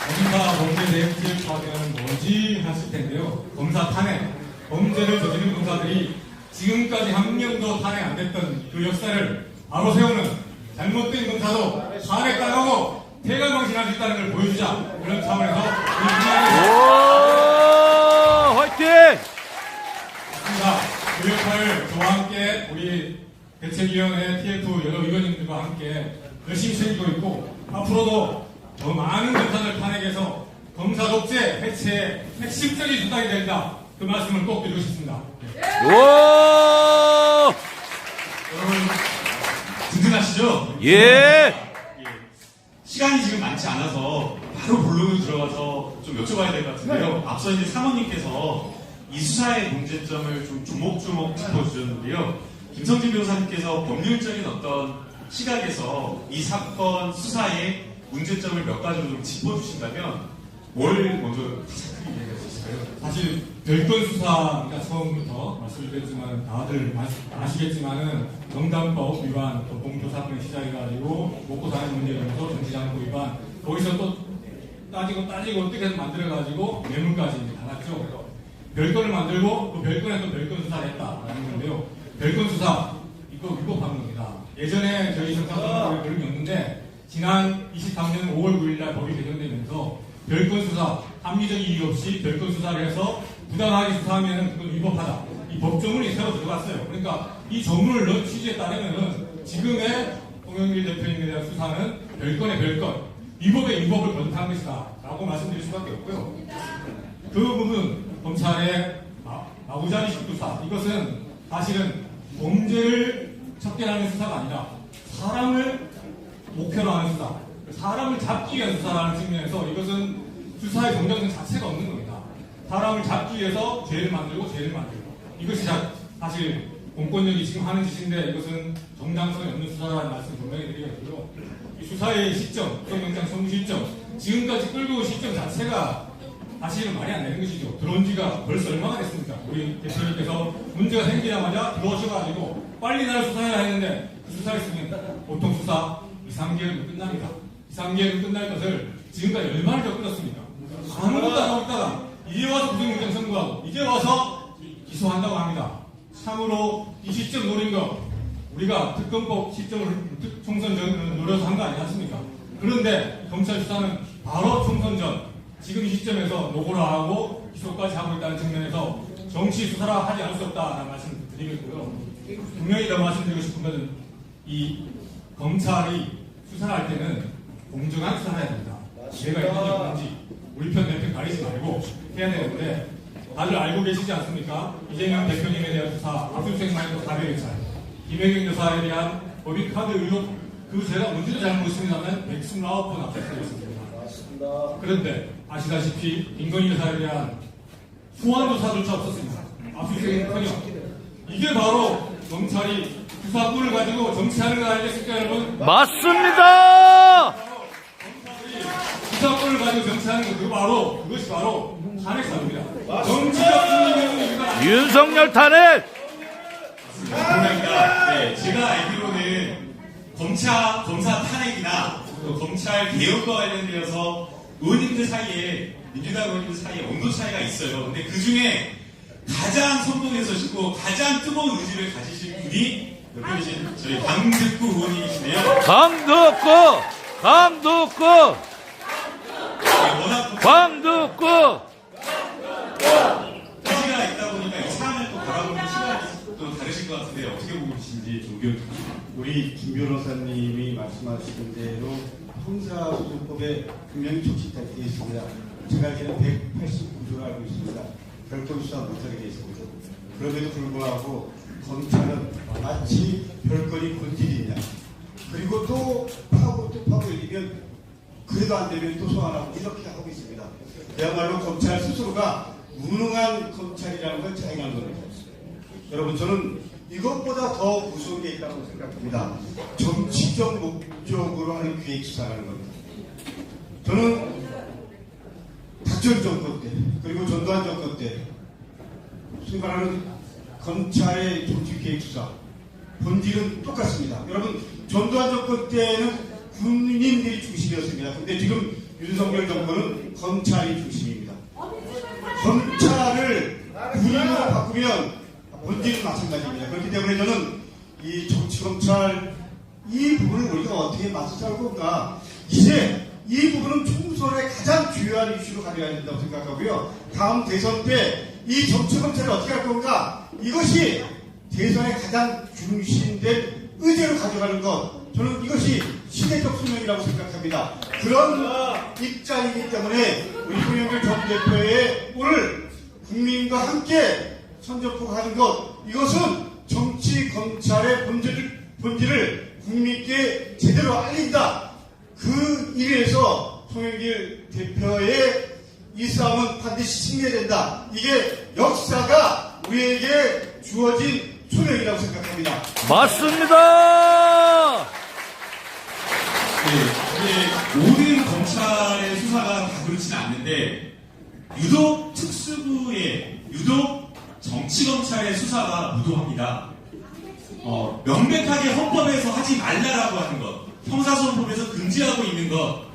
검사범죄 대응 TF는 뭐지 하실 텐데요. 검사 탄핵, 범죄를 저지른 검사들이 지금까지 한 명도 탄핵 안 됐던 그 역사를 바로 세우는 잘못된 검사도 탄핵 당하고 퇴각망신할 수 있다는 걸 보여주자. 이런 차원에서 오, 화이팅! 그 역할을 저와 함께 우리 대책위원회 TF 여러 위원님들과 함께 열심히 챙기고 있고 앞으로도 더 많은 검사들 탄핵해서 검사 독재 해체의 핵심적인 수단이 된다. 그 말씀을 꼭 드리고 싶습니다. 오, 여러분, 든든하시죠? 예. 시간이 지금 많지 않아서 바로 본론으로 들어가서 좀 여쭤봐야 될 것 같은데요. 앞서 이제 사모님께서 이 수사의 문제점을 좀 조목조목 짚어주셨는데요. 김성진 변호사님께서 법률적인 어떤 시각에서 이 사건 수사의 문제점을 몇 가지로 좀 짚어주신다면 뭘 먼저 크게 얘기할 수 있을까요? 사실 별건 수사가 처음부터 말씀드렸지만 다들 아시겠지만은 정당법 위반, 또 공조 사건이 시작해가지고 먹고 사는 문제에 대해서 정치장부 위반, 거기서 또 따지고 어떻게 해서 만들어가지고 뇌물까지 달았죠. 별건을 만들고 또 별건에 또 별건 수사를 했다라는 건데요. 별건 수사 이거 위법한 겁니다. 예전에 저희 정상적으로 그런 게 없는데 지난 23년 5월 9일날 법이 개정되면서 별건 수사, 합리적 이유 없이 별건 수사를 해서 부당하게 수사하면 그건 위법하다. 이 법조문이 새로 들어갔어요. 그러니까 이 조문을 넣은 취지에 따르면은 지금의 홍영길 대표님에 대한 수사는 별건의 별건, 위법의 위법을 거듭한 것이다. 라고 말씀드릴 수밖에 없고요. 그 부분, 검찰의 마구잡이식 수사, 이것은 사실은 범죄를 척결하는 수사가 아니라 사람을 목표로 하는 수사, 사람을 잡기 위한 수사라는 측면에서 이것은 수사의 정당성 자체가 없는 겁니다. 사람을 잡기 위해서 죄를 만들고 이것이 사실 공권력이 지금 하는 짓인데 이것은 정당성이 없는 수사라는 말씀 분명히 드리겠고요. 이 수사의 시점, 구속영장 청구 시점, 지금까지 끌고 온 시점 자체가 사실은 말이 안 되는 것이죠. 들어온 지가 벌써 얼마나 됐습니까? 우리 대표님께서 문제가 생기자마자 들어오셔가지고 빨리 나를 수사해야 했는데 그 수사를 쓰면 보통 수사 2-3개월이면 끝납니다. 2-3개월이면 끝날 것을 지금까지 얼마나 더 끌었습니까? 아무것도 안 하고 있다가 이제 와서 구속영장 청구하고 이제 와서 기소한다고 합니다. 참으로 이 시점 노린 거 우리가 특검법 시점을 총선 전 노려서 한 거 아니지 않습니까? 그런데 검찰 수사는 바로 총선 전 지금 이 시점에서 노고라 하고 기소까지 하고 있다는 측면에서 정치 수사라 하지 않을 수 없다는 말씀 드리겠고요. 분명히 더 말씀드리고 싶은 것은 이 검찰이 수사할 때는 공정한 수사를 해야 됩니다. 죄가 있는지 없는지 우리 편 내 편 가리지 말고 해야 되는데 다들 알고 계시지 않습니까? 이재명 대표님에 대한 수사 압수수색만 해도 400여 차례, 김혜경 여사에 대한 법인카드 의혹 그 제가 언제도 잘못했습니다만 129번 압수수색했습니다. 그런데 아시다시피 김건희 여사에 대한 소환 조사조차 없었습니다. 압수수색은커녕 이게 바로 검찰이 수사권을 가지고 정치하는 거 아니겠습니까, 여러분? 맞습니다. 수사권을 가지고 정치하는 거 그것이 바로 탄핵 사유입니다. 정치적 중립의 윤석열 탄핵. 네, 제가 알기로는 검사 탄핵이나 또 검찰 개혁과 관련되어서 의원님들 사이에 민주당 의원님들 사이에 온도 차이가 있어요. 근데 그 중에 가장 선봉에 서시고 가장 뜨거운 의지를 가지신 분이 옆에 계신 저희 강득구 의원님이시네요. 강득구. 의지가 있다 보니까 이 사안을 또 바라보는 시각이 또 다르신 것 같은데 어떻게 보고 계신지 좀 의견 주시죠. 우리 김 변호사님이 말씀하신 대로 형사소송법에 분명히 적시되어 있습니다. 제가 알기로는 189조를 알고 있습니다. 별건 수사 못하게 되어 있습니다. 그럼에도 불구하고 검찰은 마치 별건이 본질이냐, 그리고 또 파고 열리면 그래도 안 되면 또 소환하고 이렇게 하고 있습니다. 그야말로 검찰 스스로가 무능한 검찰이라는 걸 자행한 겁니다. 여러분, 저는 이것보다 더 무서운 게 있다고 생각합니다. 정치적 목적으로 하는 기획 수사라는 겁니다. 저는 박지원 정권 때 그리고 전두환 정권 때 생각하는 검찰의 정치 기획 수사 본질은 똑같습니다. 여러분, 전두환 정권 때는 군인들이 중심이었습니다. 근데 지금 윤석열 정권은 검찰이 중심입니다. 검찰을 군인으로 바꾸면 본질은 마찬가지입니다. 그렇기 때문에 저는 이 정치검찰 이 부분을 우리가 어떻게 맞서 살 건가, 이제 이 부분은 총선의 가장 주요한 이슈로 가져야 된다고 생각하고요. 다음 대선 때 이 정치검찰을 어떻게 할 건가, 이것이 대선의 가장 중심된 의제로 가져가는 것, 저는 이것이 시대적 수명이라고 생각합니다. 그런 입장이기 때문에 우리 홍영길 전 대표의 오늘 국민과 함께 선전포고하는 것, 이것은 정치 검찰의 본질을 국민께 제대로 알린다. 그 일에서 홍영길 대표의 이 싸움은 반드시 승리해야 된다. 이게 역사가 우리에게 주어진 소명이라고 생각합니다. 맞습니다. 네, 모든 검찰의 수사가 다 그렇지는 않는데 유독 특수부의 유독 정치검찰의 수사가 무도합니다. 명백하게 헌법에서 하지 말라라고 하는 것, 형사소송법에서 금지하고 있는 것,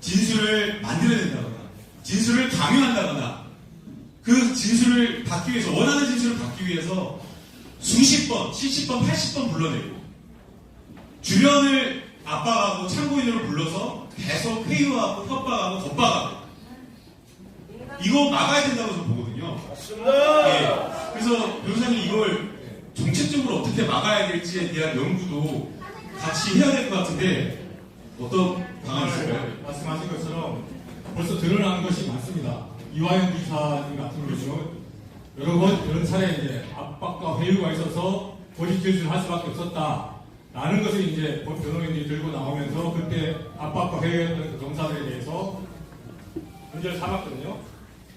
진술을 만들어낸다거나 진술을 강요한다거나 그 진술을 받기 위해서 원하는 진술을 받기 위해서 수십 번, 70번, 80번 불러내고 주변을 압박하고 참고인으로 불러서 계속 회유하고 협박하고 겁박하고 이거 막아야 된다고 저는 보거든요. 맞습니다. 그래서 변호사님 이걸 정책적으로 어떻게 막아야 될지에 대한 연구도 같이 해야 될 것 같은데 어떤 방안이 있을까요? 말씀하신 것처럼 벌써 드러난 것이 많습니다. 이화영 지사님 같은 경우는 여러 번 여러 차례 이제 압박과 회유가 있어서 거짓 진술을 할 수밖에 없었다라는 것을 이제 변호인들이 들고 나오면서 그때 압박과 회유했던 그 검사들에 대해서 문제를 삼았거든요.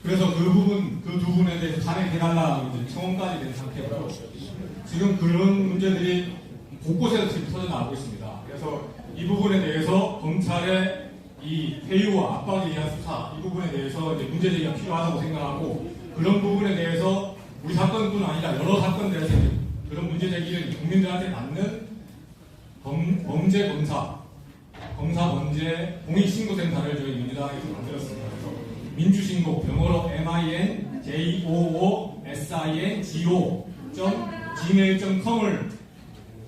그래서 그 부분, 그 두 분에 대해서 탄핵해달라고 이제 청원까지 된 상태고 지금 그런 문제들이 곳곳에서 지금 터져나오고 있습니다. 그래서 이 부분에 대해서 검찰의 이 회유와 압박에 의한 수사, 이 부분에 대해서 이제 문제제기가 필요하다고 생각하고 그런 부분에 대해서 우리 사건뿐 아니라 여러 사건들에서 그런 문제제기를 국민들한테 맞는 범죄 검사 범죄 공익신고센터를 저희 민주당에서 만들었습니다. 그래서 민주신고 병어로 minjusingo.gmail.com을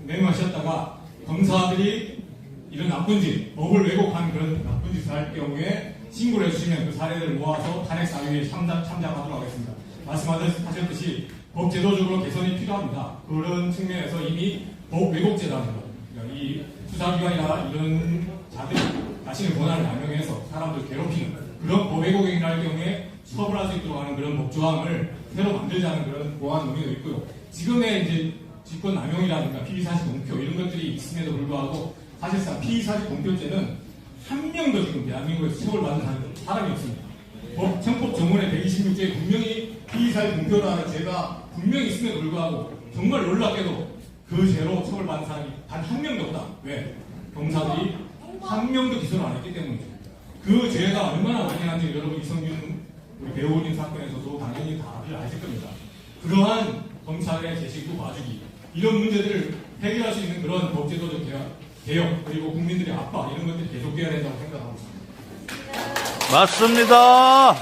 메모하셨다가 검사들이 이런 나쁜 짓, 법을 왜곡한 그런 나쁜 짓을 할 경우에 신고를 해주시면 그 사례를 모아서 탄핵사유에 참작하도록 하겠습니다. 말씀하셨듯이 법 제도적으로 개선이 필요합니다. 그런 측면에서 이미 법 왜곡죄라는 것, 그러니까 이 수사기관이나 이런 자들이 자신의 권한을 남용해서 사람들 괴롭히는 그런 법 왜곡 행위를 할 경우에 처벌할 수 있도록 하는 그런 법조항을 새로 만들자는 그런 보완 논의도 있고요. 지금의 이제 직권 남용이라든가 피의사실 공표 이런 것들이 있음에도 불구하고 사실상 피의사실 공표죄는 한 명도 지금 대한민국에서 처벌받는 사람이 없습니다. 형법 정문의 126조에 분명히 피의사실 공표라는 죄가 분명히 있음에도 불구하고 정말 놀랍게도 그 죄로 처벌받는 사람이 단 한 명도 없다. 왜? 검사들이 한 명도 기소를 안 했기 때문이죠. 그 죄가 얼마나 막연한지 여러분 이성균 우리 배우님 사건에서도 당연히 다들 아실 겁니다. 그러한 검찰의 제시구 봐주기 이런 문제들을 해결할 수 있는 그런 법제도적 개혁 그리고 국민들의 압박 이런 것들이 계속돼야 된다고 생각하고 있습니다. 맞습니다.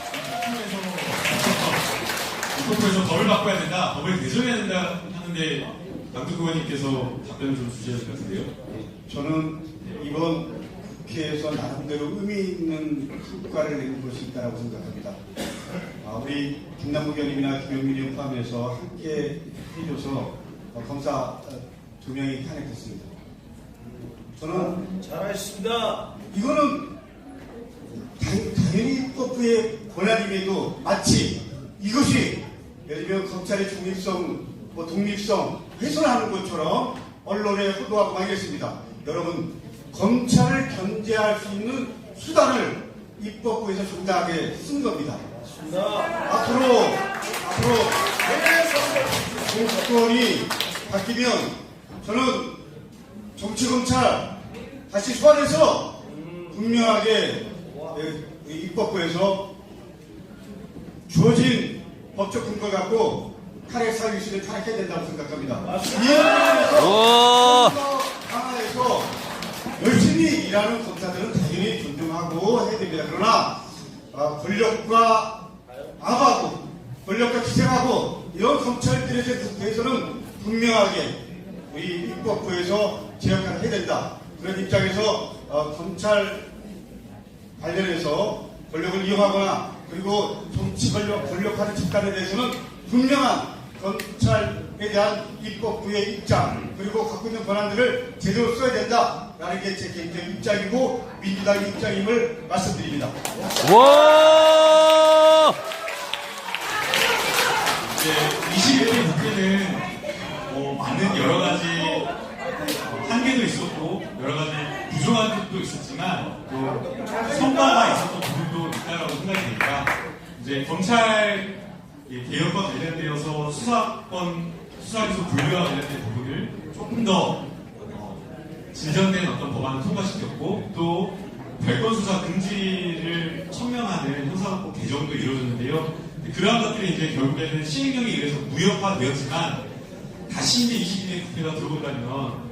입법부에서 법을 바꿔야 된다, 법을 개정해야 된다 하는데 남특 의원님께서 답변을 좀 주셔야 될 것 같은데요. 저는 이번 국회에서 나름대로 의미 있는 효과를 내는 것이 있다고 생각합니다. 우리 김남국 의원님이나 김영민 의원 포함해서 함께 해줘서 검사 2명이 탄핵됐습니다. 저는 잘하셨습니다. 이거는 당연히 입법부의 권한임에도 마치 이것이 예를 들면 검찰의 중립성, 독립성 훼손하는 것처럼 언론에 호도하고 말겠습니다. 여러분, 검찰을 견제할 수 있는 수단을 입법부에서 정당하게 쓴 겁니다. 앞으로 정치권이 바뀌면 저는 정치검찰 다시 소환해서 분명하게 입법부에서 주어진 법적 근거를 갖고 탄핵 사유실을 탄핵해야 된다고 생각합니다. 이에 대해서 열심히 일하는 검사들은 당연히 존중하고 해야 됩니다. 그러나 권력과 압하고 권력과 기생하고 이런 검찰들에 대해서는 분명하게 우리 입법부에서 제 역할을 해야 된다. 그런 입장에서 검찰 관련해서 권력을 이용하거나 그리고 정치 권력화는 집단에 대해서는 분명한 검찰에 대한 입법부의 입장 그리고 갖고 있는 권한들을 제대로 써야 된다라는 게 제 개인적인 입장이고 민주당의 입장임을 말씀드립니다. 와! 이제 21대 국회는 많은 여러 가지 한계도 있었고 여러 가지 부족한 것도 있었지만 또 성과가 있었던 부분도 있다라고 생각이 되니까 이제 검찰 개혁과 관련되어서 수사기소 분류와 관련된 부분을 조금 더 진전된 어떤 법안을 통과시켰고 또 별건 수사 금지를 천명하는 형사법 개정도 이루어졌는데요. 그러한 것들이 이제 결국에는 시행령에 의해서 무효화되었지만 다시 이제 22대 국회가 들어온다면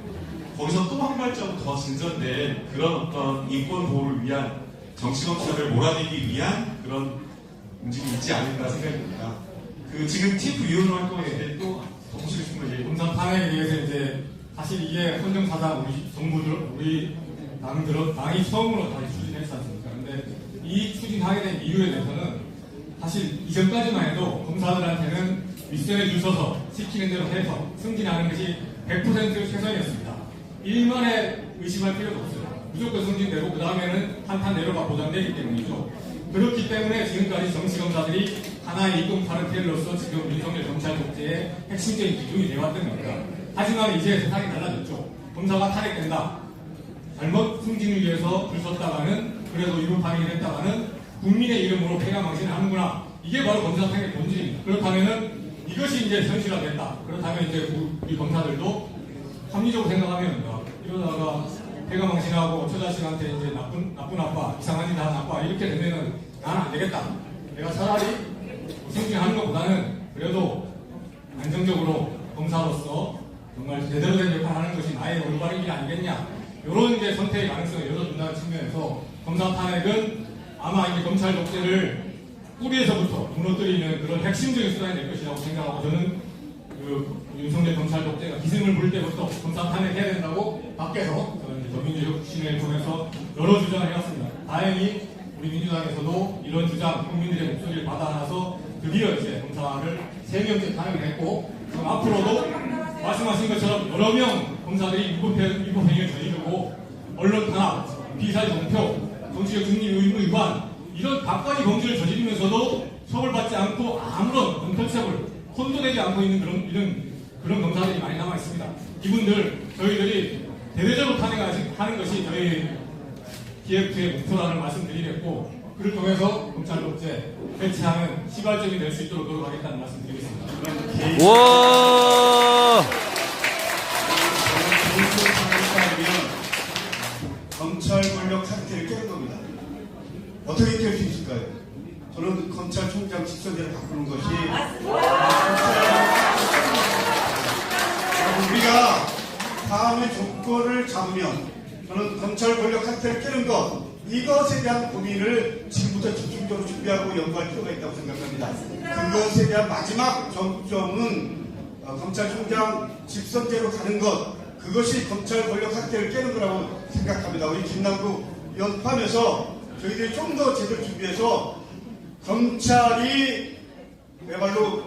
거기서 또 한 발자국 더 진전된 그런 어떤 인권 보호를 위한 정치검찰을 몰아내기 위한 그런 움직임이 있지 않을까 생각이 듭니다. 지금 TF 위원회 활동에 대해 또 보시고 싶은 거지. 검사 탄핵에 대해서 이제 사실 이게 헌정사상 우리 정부들, 우리 당이 처음으로 다시 추진했지 않습니까? 근데 이 추진하게 된 이유에 대해서는 사실 이전까지만 해도 검사들한테는 윗선에 줄 서서 시키는 대로 해서 승진하는 것이 100% 최선이었습니다. 일만에 의심할 필요도 없어요. 무조건 승진되고 그 다음에는 한탄 내로가 보장되기 때문이죠. 그렇기 때문에 지금까지 정치검사들이 하나의 이권 카르텔로서 지금 윤석열 경찰 독재의 핵심적인 기둥이 되어왔던 겁니다. 하지만 이제 세상이 달라졌죠. 검사가 탈핵된다. 잘못 승진을 위해서 줄 섰다가는 그래도 이번 판이 됐다가는 국민의 이름으로 폐가망신을 하는구나. 이게 바로 검사 탄핵의 본질입니다. 그렇다면은 이것이 이제 현실화됐다. 그렇다면 이제 우리 검사들도 합리적으로 생각하면 이러다가 폐가망신하고 처자식한테 이제 나쁜 아빠, 이상한 짓 하는 아빠 이렇게 되면은 나는 안 되겠다. 내가 차라리 승진하는 것보다는 그래도 안정적으로 검사로서 정말 제대로 된 역할을 하는 것이 나의 올바른 길 아니겠냐. 이런 이제 선택의 가능성을 열어준다는 측면에서 검사 탄핵은 아마 이제 검찰 독재를 뿌리에서부터 무너뜨리는 그런 핵심적인 수단이 될 것이라고 생각하고 저는 윤석열 검찰 독재가 기승을 부릴 때부터 검사 탄핵해야 된다고 밖에서 더민주 혁신을 통해서 여러 주장을 해왔습니다. 다행히 우리 민주당에서도 이런 주장, 국민들의 목소리를 받아서 드디어 이제 검사를 3명째 탄핵을 했고 앞으로도 말씀하신 것처럼 여러 명 검사들이 위법행위를 저지르고 언론 탄압, 비사지 공표, 정치적 중립 의무 위반 이런 각가지 범죄를 저지르면서도 처벌받지 않고 아무런 은폐책을 혼돈되지 않고 있는 그런 검사들이 많이 남아 있습니다. 이분들 저희들이 대대적으로 탄핵하는 것이 저희 TF의 목표라는 말씀드리겠고 그를 통해서 검찰 독재 해체하는 시발점이 될 수 있도록 노력하겠다는 말씀드리겠습니다. 와. 검찰 권력 상태를 깨는 겁니다. 어떻게 깰 수 있을까요? 저는 검찰총장 직선제를 바꾸는 것이 우리가 다음에 조건을 잡으면 저는 검찰 권력 상태를 깨는 것 이것에 대한 고민을 지금부터 집중적으로 준비하고 연구할 필요가 있다고 생각합니다. 그것에 대한 마지막 정점은 검찰총장 직선제로 가는 것 그것이 검찰 권력 상태를 깨는 거라고 생각합니다. 우리 김남국 연습하면서 저희들이 좀 더 제대로 준비해서 검찰이 그야말로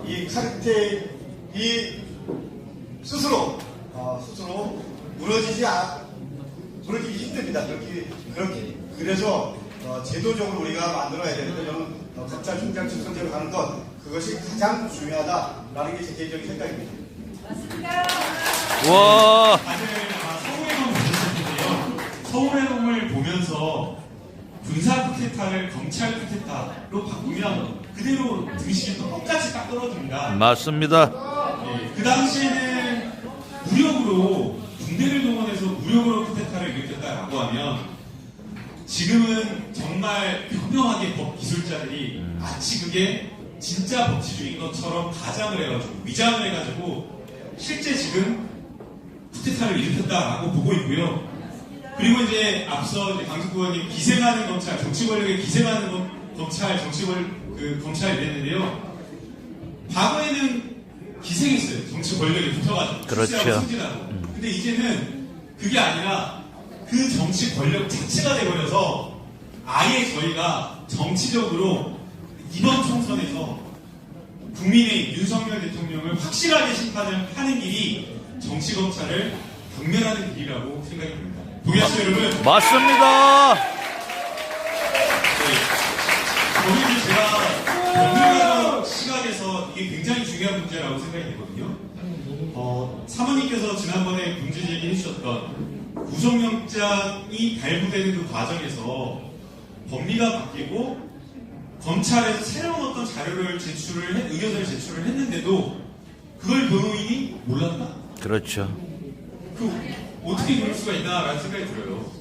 이 카르텔이 스스로 무너지기 힘듭니다. 그래서 제도적으로 우리가 만들어야 되는데 저는 검찰총장 직선제로 가는 것 그것이 가장 중요하다라는 게 제 개인적인 생각입니다. 와. 다들 서울의 놈을 보셨는데요. 서울의 놈을 보면서 군사 쿠데타를 검찰 쿠데타로 바꾸면 그대로 등식이 똑같이 딱 떨어집니다. 맞습니다. 예, 그 당시에는 무력으로 군대를 동원해서 무력으로 쿠데타를 일으켰다라고 하면 지금은 정말 현명하게 법 기술자들이 마치 그게 진짜 법치주의인 것처럼 가장을 해가지고 위장을 해가지고 실제 지금 쿠데타를 일으켰다라고 보고 있고요. 그리고 이제 앞서 이제 강승구 의원님 기생하는 검찰, 정치 권력에 기생하는 검찰, 검찰이 됐는데요. 과거에는 기생했어요. 정치 권력에 붙어가지고. 그렇죠. 승진하고. 근데 이제는 그게 아니라 그 정치 권력 자체가 돼버려서 아예 저희가 정치적으로 이번 총선에서 국민의 윤석열 대통령을 확실하게 심판을 하는 길이 정치검찰을 경멸하는 길이라고 생각이 듭니다. 동의하시죠, 여러분? 맞습니다. 거기를 제가 법률가적 시각에서 이게 굉장히 중요한 문제라고 생각이 되거든요. 사모님께서 지난번에 문제 제기해 주셨던 구속영장이 발부되는 그 과정에서 법리가 바뀌고 검찰에서 새로운 어떤 자료를 의견서를 제출을 했는데도 그걸 변호인이 몰랐다? 그렇죠. 어떻게 그럴 수가 있나라는 생각이 들어요.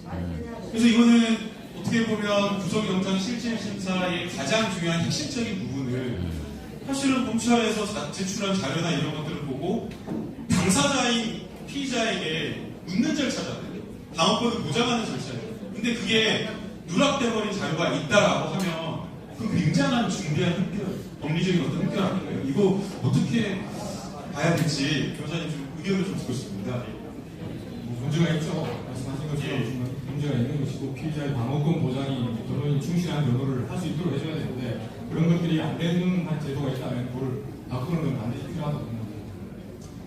그래서 이거는 어떻게 보면 구속영장 실질심사의 가장 중요한 핵심적인 부분을 사실은 검찰에서 제출한 자료나 이런 것들을 보고 당사자인 피의자에게 묻는 절차잖아요. 방어권을 보장하는 절차예요. 근데 그게 누락돼버린 자료가 있다라고 하면 그 굉장한 중대한 흡결, 법리적인 어떤 흡결 아닌가요? 이거 어떻게 봐야 될지 변호사님 좀 의견을 좀 듣고 싶습니다. 문제가 있죠. 말씀하신 것처럼 문제가 있는 것이고 피의자의 방어권 보장이 변호인이 충실한 변호를 할 수 있도록 해줘야 되는데 그런 것들이 안 되는 한 제도가 있다면 그걸 바꾸는 건 반드시 필요하다고 생각합니다.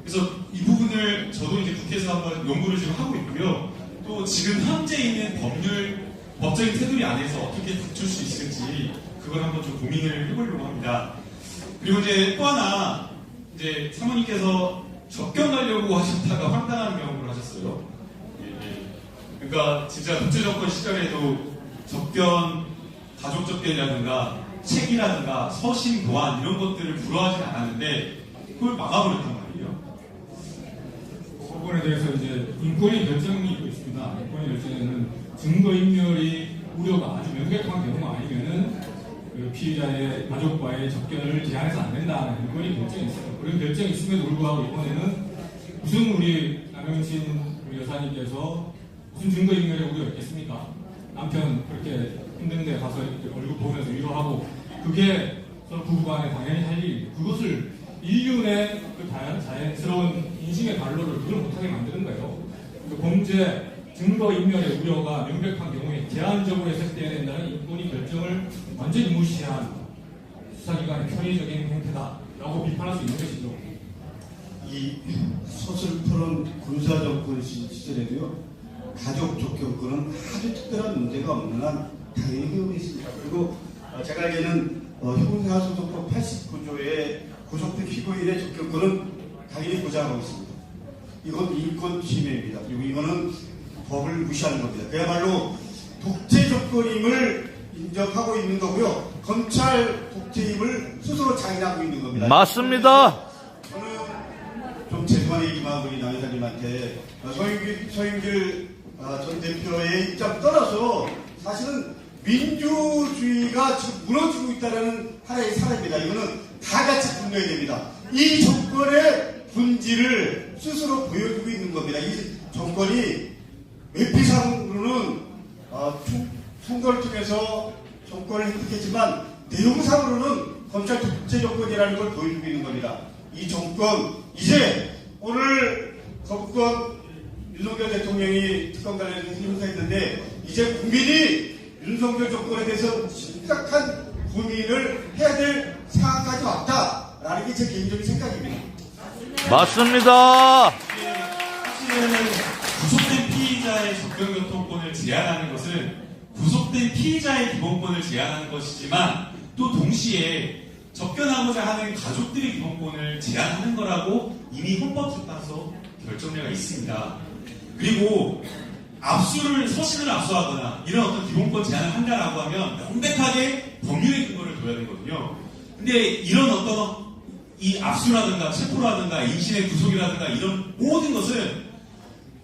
그래서 이 부분을 저도 이제 국회에서 한번 연구를 지금 하고 있고요. 또 지금 현재 있는 법적인 테두리 안에서 어떻게 다툴 수 있을지 그걸 한번 좀 고민을 해보려고 합니다. 그리고 이제 또 하나 이제 사모님께서 접견 가려고 하셨다가 황당한 경험을 하셨어요. 그러니까 진짜 독재정권 시절에도 접견, 가족 접견이라든가 책이라든가 서신, 도안 이런 것들을 불허하진 않았는데 그걸 막아버렸단 말이에요. 그 부분에 대해서 이제 인권위 결정이 있습니다. 인권위 결정에는 증거인멸이 우려가 아주 명백한 경우가 아니면은 그 피의자의 가족과의 접견을 제한해서 안 된다는 인권위 결정이 있어요. 그런 결정이 있음에도 불구하고 이번에는 무슨 우리 남영신 우리 여사님께서 무슨 증거인멸에 우려가 있겠습니까? 남편 그렇게 힘든데 가서 이렇게 얼굴 보면서 위로하고 그게 서로 부부간에 당연히 할 일인데 그것을 인륜의 그 자연스러운 인식의 발로를 그걸 못하게 만드는 거예요. 그 범죄 증거인멸의 우려가 명백한 경우에 제한적으로 해석돼야 된다는 인권위 결정을 완전히 무시한 수사기관의 편의적인 행태다라고 비판할 수 있는 것이죠. 이 서슬퍼런 군사정권 시절에도요 가족 접견권은 아주 특별한 문제가 없는 한 당연히 기억이 있습니다. 그리고 제가 알기에는 형사소송법 89조의 구속된 피고인의 접견권은 당연히 보장하고 있습니다. 이건 인권 침해입니다. 그리고 이거는 법을 무시하는 겁니다. 그야말로 독재 조건임을 인정하고 있는 거고요. 검찰 독재임을 스스로 자인하고 있는 겁니다. 맞습니다. 저는 좀 죄송한 얘기만 우리 남 회장님한테 서영길 전 대표의 입장 떠나서 사실은 민주주의가 지금 무너지고 있다는 하나의 사례입니다. 이거는 다 같이 분노해야 됩니다. 이 정권의 본질을 스스로 보여주고 있는 겁니다. 이 정권이 외피상으로는 선거를 통해서 정권을 획득했지만 내용상으로는 검찰 독재 정권이라는 걸 보여주고 있는 겁니다. 이 정권 이제 오늘 거부권 윤석열 대통령이 특검 관련해서 형사했는데 이제 국민이 윤석열 정권에 대해서 심각한 고민을 해야 될 상황까지 왔다라는 게 제 개인적인 생각입니다. 맞습니다. 사실은 구속된 피의자의 접견교통권을 제한하는 것은 구속된 피의자의 기본권을 제한하는 것이지만 또 동시에 접견하고자 하는 가족들의 기본권을 제한하는 거라고 이미 헌법재판소 결정례가 있습니다. 그리고 서신을 압수하거나 이런 어떤 기본권 제한을 한다라고 하면 명백하게 법률의 근거를 둬야 되거든요. 근데 이런 어떤 이 압수라든가 체포라든가 임신의 구속이라든가 이런 모든 것은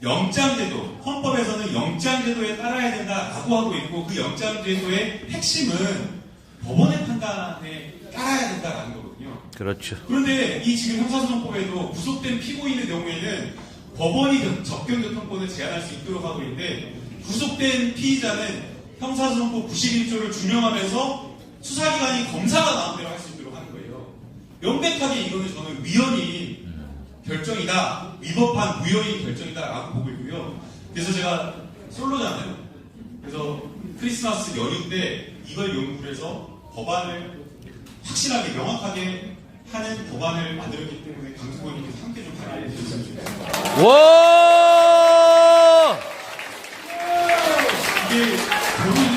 영장제도, 헌법에서는 영장제도에 따라야 된다라고 하고 있고 그 영장제도의 핵심은 법원의 판단에 따라야 된다라는 거거든요. 그렇죠. 그런데 이 지금 형사소송법에도 구속된 피고인의 경우에는 법원이 접견교통권을 제한할 수 있도록 하고 있는데 구속된 피의자는 형사소송법 91조를 준용하면서 수사기관이 검사가 나온 대로 할 수 있도록 하는 거예요. 명백하게 이거는 저는 위헌인 결정이다, 위법한 무효인 결정이다라고 보고 있고요. 그래서 제가 솔로잖아요. 그래서 크리스마스 연휴 때 이걸 연구를 해서 법안을 확실하게 명확하게 하는 법안을 만들었기 때문에 강수고님께서 함께 좀 발의해 주셨으면 좋겠습니다. 와! 이게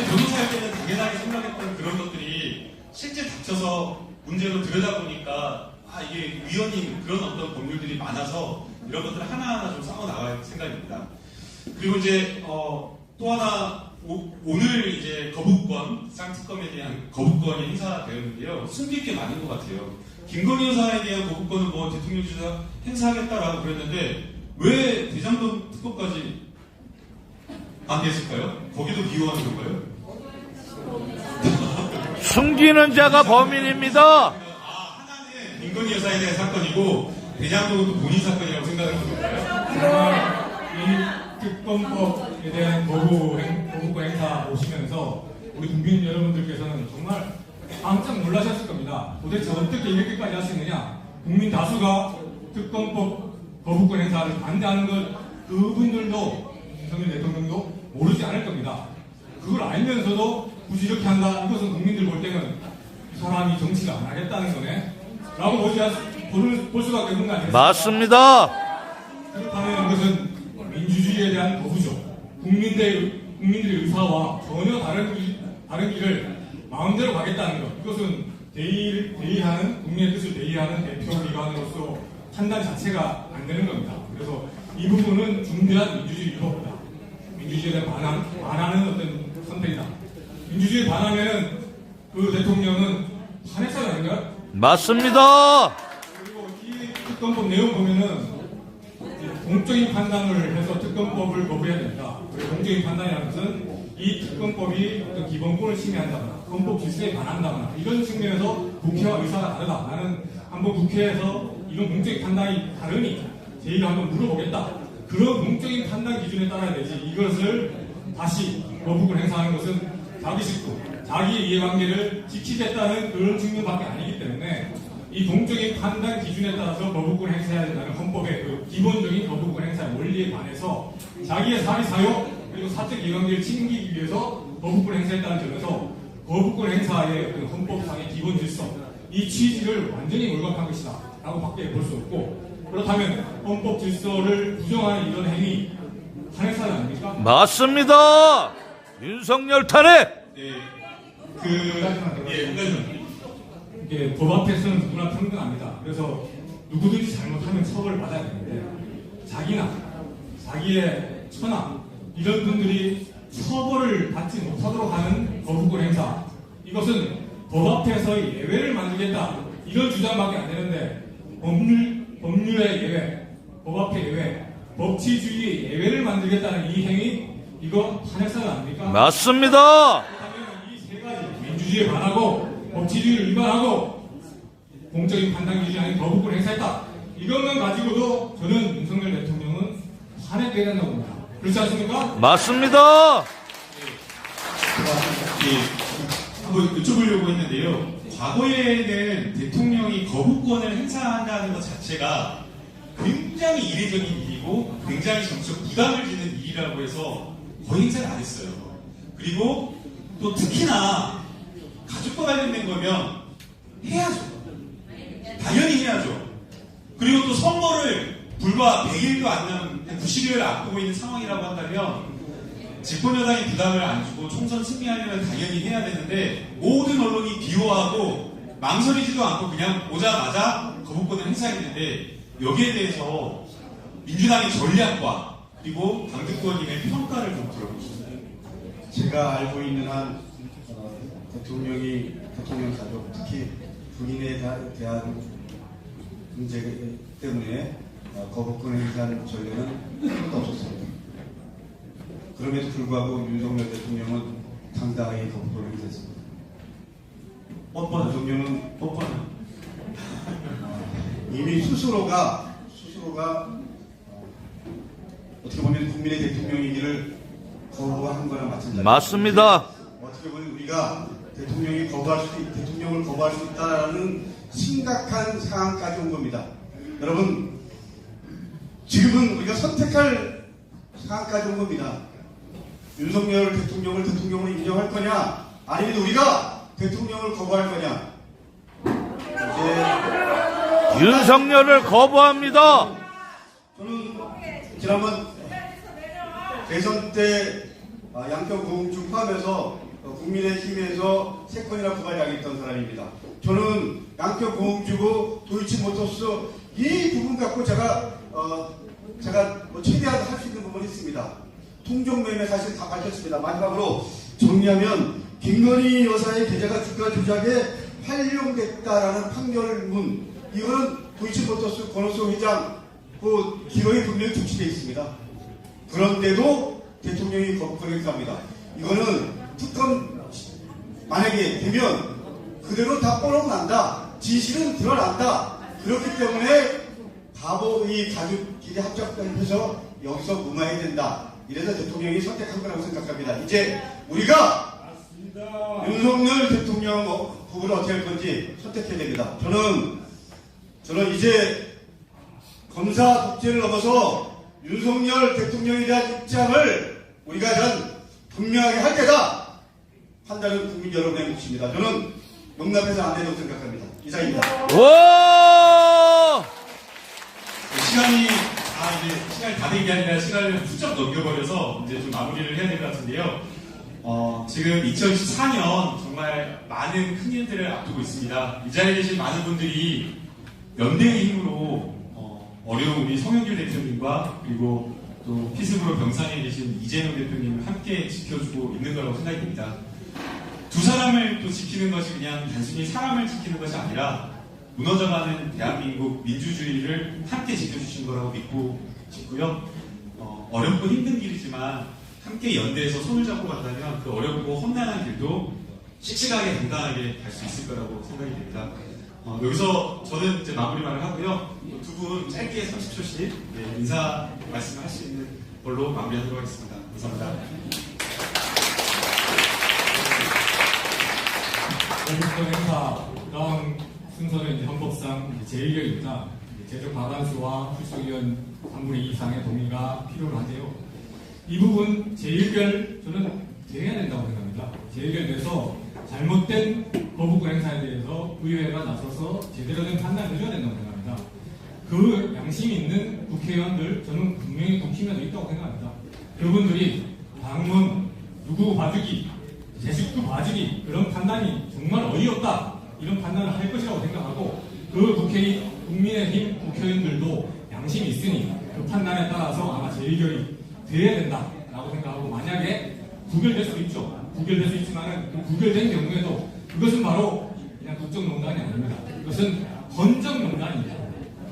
변호사일 때는 당연하게 생각했던 그런 것들이 실제 닥쳐서 문제로 들여다보니까 이게 위헌인 그런 어떤 법률들이 많아서 이런 것들을 하나하나 좀 쌓아 나갈 생각입니다. 그리고 이제 또 하나 오늘 이제 거부권, 쌍특검에 대한 거부권이 행사되었는데요. 숨길 게 많은 것 같아요. 김건희 여사에 대한 거부권은 뭐 대통령 주사 행사하겠다라고 그랬는데 왜 대장동 특검까지 안 됐을까요? 거기도 비호하는 건가요? 숨기는 자가 범인입니다. 하나는 김건희 여사에 대한 사건이고 대장동은 또 본인 사건이라고 생각하는 건가요? 정말 이 특검법에 대한 거부권 행사 오시면서 우리 국민 여러분들께서는 정말 깜짝 놀라셨을 겁니다. 도대체 어떻게 이렇게까지 할 수 있느냐? 국민 다수가 특검법 거부권 행사를 반대하는 것 그분들도 윤석열 대통령도 모르지 않을 겁니다. 그걸 알면서도 굳이 이렇게 한다? 이것은 국민들 볼 때는 이 사람이 정치를 안 하겠다는 거네? 라고 볼 수밖에 없는 거 아니겠습니까? 맞습니다. 그렇다면 이것은 민주주의에 대한 거부죠. 국민들의 의사와 전혀 다른 길을 마음대로 가겠다는 것. 이것은 대의하는, 국민의 뜻을 대의하는 대표기관으로서 판단 자체가 안 되는 겁니다. 그래서 이 부분은 중대한 민주주의 위법이다. 민주주의에 반하는 어떤 선택이다. 민주주의에 반하면 그 대통령은 탄핵사가 아닌가요? 맞습니다. 그리고 이 특검법 내용 보면은 공적인 판단을 해서 특검법을 거부해야 된다. 그리고 공적인 판단이라는 것은 이 특검법이 어떤 기본권을 침해한다거나 헌법 질서에 반한다거나 이런 측면에서 국회와 의사가 다르다. 나는 한번 국회에서 이런 공적인 판단이 다르니 제의를 한번 물어보겠다. 그런 공적인 판단 기준에 따라야 되지. 이것을 다시 거부권 행사하는 것은 자기 식구, 자기의 이해관계를 지키겠다는 그런 측면밖에 아니기 때문에 이 공적인 판단 기준에 따라서 거부권 행사해야 된다는 헌법의 그 기본적인 거부권 행사의 원리에 반해서 자기의 사리 사욕 그리고 사적 이해관계를 챙기기 위해서 거부권 행사했다는 점에서 거부권 행사의 그 헌법상의 기본 질서 이 취지를 완전히 몰각한 것이다 라고 밖에 볼 수 없고 그렇다면 헌법 질서를 부정하는 이런 행위 탄핵사유 아닙니까? 맞습니다. 윤석열 탄핵. 네. 한 가지만. 이게 법 앞에서는 누구나 평등합니다. 그래서 누구든지 잘못하면 처벌을 받아야 되는데 자기나 자기의 처나 이런 분들이 처벌을 받지 못하도록 하는 거부권 행사 이것은 법 앞에서의 예외를 만들겠다 이런 주장밖에 안 되는데 법률의 예외, 법 앞의 예외, 법치주의의 예외를 만들겠다는 이 행위 이거 탄핵사유 아닙니까? 맞습니다. 그렇다면 이 세 가지 민주주의에 반하고 법치주의를 위반하고 공적인 판단 기준이 아닌 거부권 행사했다. 이것만 가지고도 저는 윤석열 대통령은 탄핵돼야 된다고 봅니다. 그렇지 않습니까? 맞습니다. 한번 여쭤보려고 했는데요. 과거에는 대통령이 거부권을 행사한다는 것 자체가 굉장히 이례적인 일이고 굉장히 정치적 부담을 주는 일이라고 해서 거의 행사를 안 했어요. 그리고 또 특히나 가족과 관련된 거면 해야죠. 당연히 해야죠. 그리고 또 선거를 불과 100일도 안 남은 90일을 앞두고 있는 상황이라고 한다면 집권여당이 부담을 안 주고 총선 승리하려면 당연히 해야 되는데 모든 언론이 비호하고 망설이지도 않고 그냥 오자마자 거부권을 행사했는데 여기에 대해서 민주당의 전략과 그리고 당대표님의 평가를 좀 들어보겠습니다. 제가 알고 있는 한 대통령 가족 특히 부인에 대한 문제 때문에 거부권 행사한 전례는 하나도 없었습니다. 그럼에도 불구하고 윤석열 대통령은 당당하게 거부권을 행사했습니다. 대통령은 이미 스스로가 어떻게 보면 국민의 대통령이기를 거부한 거나 마찬가지입니다. 맞습니다. 어떻게 보면 우리가 대통령을 거부할 수 있다는 심각한 상황까지 온 겁니다. 여러분, 지금은 우리가 선택할 상황까지 온 겁니다. 윤석열 대통령을 대통령으로 인정할 거냐, 아니면 우리가 대통령을 거부할 거냐. 이제 윤석열을 거부합니다. 저는 지난번 대선 때 양평 고흥주 포함해서 국민의힘에서 3건이나 부발당했던 사람입니다. 저는 양평 고흥주고 도이치모터스 이 부분 갖고 제가 최대한 할 수 있는 부분이 있습니다. 통정매매 사실 다 밝혔습니다. 마지막으로 정리하면 김건희 여사의 계좌가 주가 조작에 활용됐다라는 판결문, 이거는 도이치모터스 권오수 회장 그 기록이 분명히 적시되어 있습니다. 그런데도 대통령이 거부권을 합니다. 이거는 특검 만약에 되면 그대로 다 뽀록난다. 진실은 드러난다. 그렇기 때문에 바보 이 가족끼리 합작해서 여기서 무마해야 된다. 이래서 대통령이 선택한 거라고 생각합니다. 이제 우리가 윤석열 대통령 후보를 어떻게 할 건지 선택해야 됩니다. 저는 이제 검사 독재를 넘어서 윤석열 대통령에 대한 입장을 우리가 전 분명하게 할 때다. 판단은 국민 여러분의 몫입니다. 저는 용납해서 안 된다고 생각합니다. 이상입니다. 오! 시간이 다 된 게 아니라 시간을 훌쩍 넘겨버려서 이제 좀 마무리를 해야 될 것 같은데요. 지금 2014년 정말 많은 큰 일들을 앞두고 있습니다. 이 자리에 계신 많은 분들이 연대의 힘으로 어려운 우리 송영길 대표님과 그리고 또 피스브로 병상에 계신 이재명 대표님을 함께 지켜주고 있는 거라고 생각이 듭니다. 두 사람을 또 지키는 것이 그냥 단순히 사람을 지키는 것이 아니라 무너져가는 대한민국 민주주의를 함께 지켜주신 거라고 믿고 싶고요. 어렵고 힘든 길이지만 함께 연대해서 손을 잡고 간다면 그 어렵고 험난한 길도 씩씩하게 당당하게 갈 수 있을 거라고 생각이 됩니다. 여기서 저는 이제 마무리 말을 하고요. 두 분 짧게 30초씩 인사 말씀을 할 수 있는 걸로 마무리하도록 하겠습니다. 감사합니다. 오늘부터 행사 다음 순서는 이제 헌법상 제1결입니다. 제적 과반수와 출석위원 3분의 2 이상의 동의가 필요한데요. 이 부분 제1결 저는 돼야 된다고 생각합니다. 제1결 내에서 잘못된 거부권 행사에 대해서 의회가 나서서 제대로 된 판단을 해줘야 된다고 생각합니다. 그 양심이 있는 국회의원들 저는 분명히 국힘에도 있다고 생각합니다. 그분들이 방문, 누구 봐주기, 제 식구 봐주기 그런 판단이 정말 어이없다 이런 판단을 할 것이라고 생각하고 그 국민의힘 국회의원들도 양심이 있으니 그 판단에 따라서 아마 제1결이 돼야 된다라고 생각하고 만약에 부결될 수도 있죠. 부결될 수 있지만 그 부결된 경우에도 그것은 바로 그냥 국정농단이 아닙니다. 그것은 헌정농단입니다.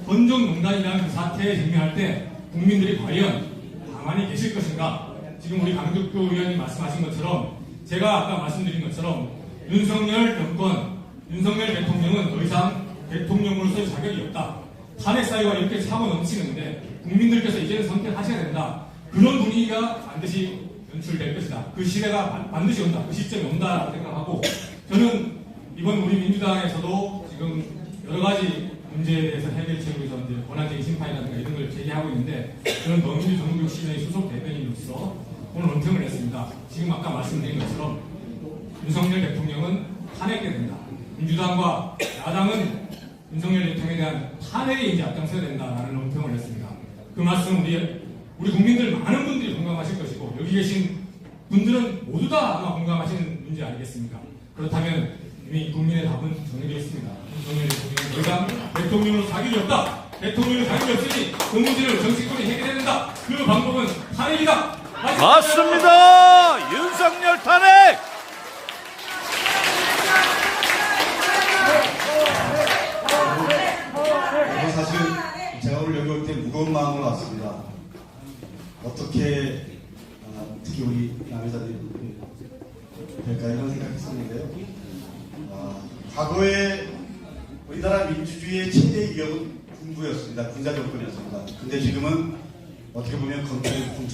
헌정농단이라는 그 사태에 직면할 때 국민들이 과연 가만히 계실 것인가. 지금 우리 강덕규 의원이 말씀하신 것처럼 제가 아까 말씀드린 것처럼 윤석열 정권, 윤석열 대통령은 더 이상 대통령으로서의 자격이 없다. 탄핵 사유가 이렇게 차고 넘치는데 국민들께서 이제는 선택하셔야 된다. 그런 분위기가 반드시 연출될 것이다. 그 시대가 반드시 온다. 그 시점이 온다라고 생각하고 저는 이번 우리 민주당에서도 지금 여러 가지 문제에 대해서 해결책을 위해서 이제 권한쟁의 심판이라든가 이런 걸 제기하고 있는데 저는 더민주 전국시장의 수석 대변인으로서 오늘 은퇴를 했습니다. 지금 아까 말씀드린 것처럼 윤석열 대통령은 탄핵돼야 된다. 민주당과 야당은 윤석열 대통령에 대한 탄핵에 이제 앞장서야 된다라는 논평을 했습니다. 그 말씀 우리 국민들 많은 분들이 공감하실 것이고 여기 계신 분들은 모두 다 아마 공감하시는 문제 아니겠습니까? 그렇다면 이미 국민의 답은 정해져 있습니다. 윤석열 대통령은 더 이상 대통령으로 자격이 없다. 대통령으로 자격이 없으니 그 문제를 정치권이 해결해야 된다. 그 방법은 탄핵이다. 맞습니다. 윤석열 탄핵. 사실 제가 오늘 여기 올 때 무거운 마음으로 왔습니다. 어떻게 특히 우리 남회자들이 될까 이런 생각했었는데요. 과거에 우리나라 민주주의의 최대 위협은 군부였습니다. 군사 정권이었습니다. 근데 지금은 어떻게 보면 검찰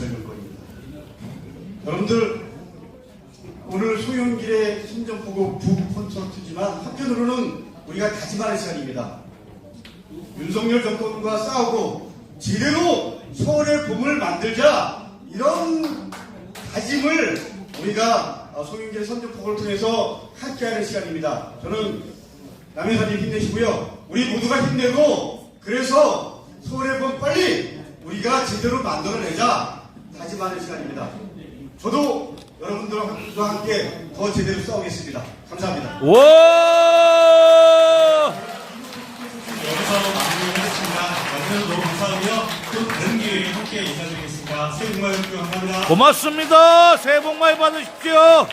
정권입니다. 여러분들 오늘 소영길의 심정보고 북콘서트지만 한편으로는 우리가 다짐하는 시간입니다. 윤석열 정권과 싸우고 제대로 서울의 봄을 만들자 이런 다짐을 우리가 송영길 선전포고를 통해서 함께하는 시간입니다. 저는 남현사님 힘내시고요. 우리 모두가 힘내고 그래서 서울의 봄 빨리 우리가 제대로 만들어내자 다짐하는 시간입니다. 저도 여러분들과 함께 더 제대로 싸우겠습니다. 감사합니다. 여기서 마무리하겠습니다. 너무 감사하고요. 또 다른 기회에 함께 함께 인사드리겠습니다. 새해 복 많이 받으십시오. 감사합니다. 고맙습니다. 새해 복 많이 받으십시오.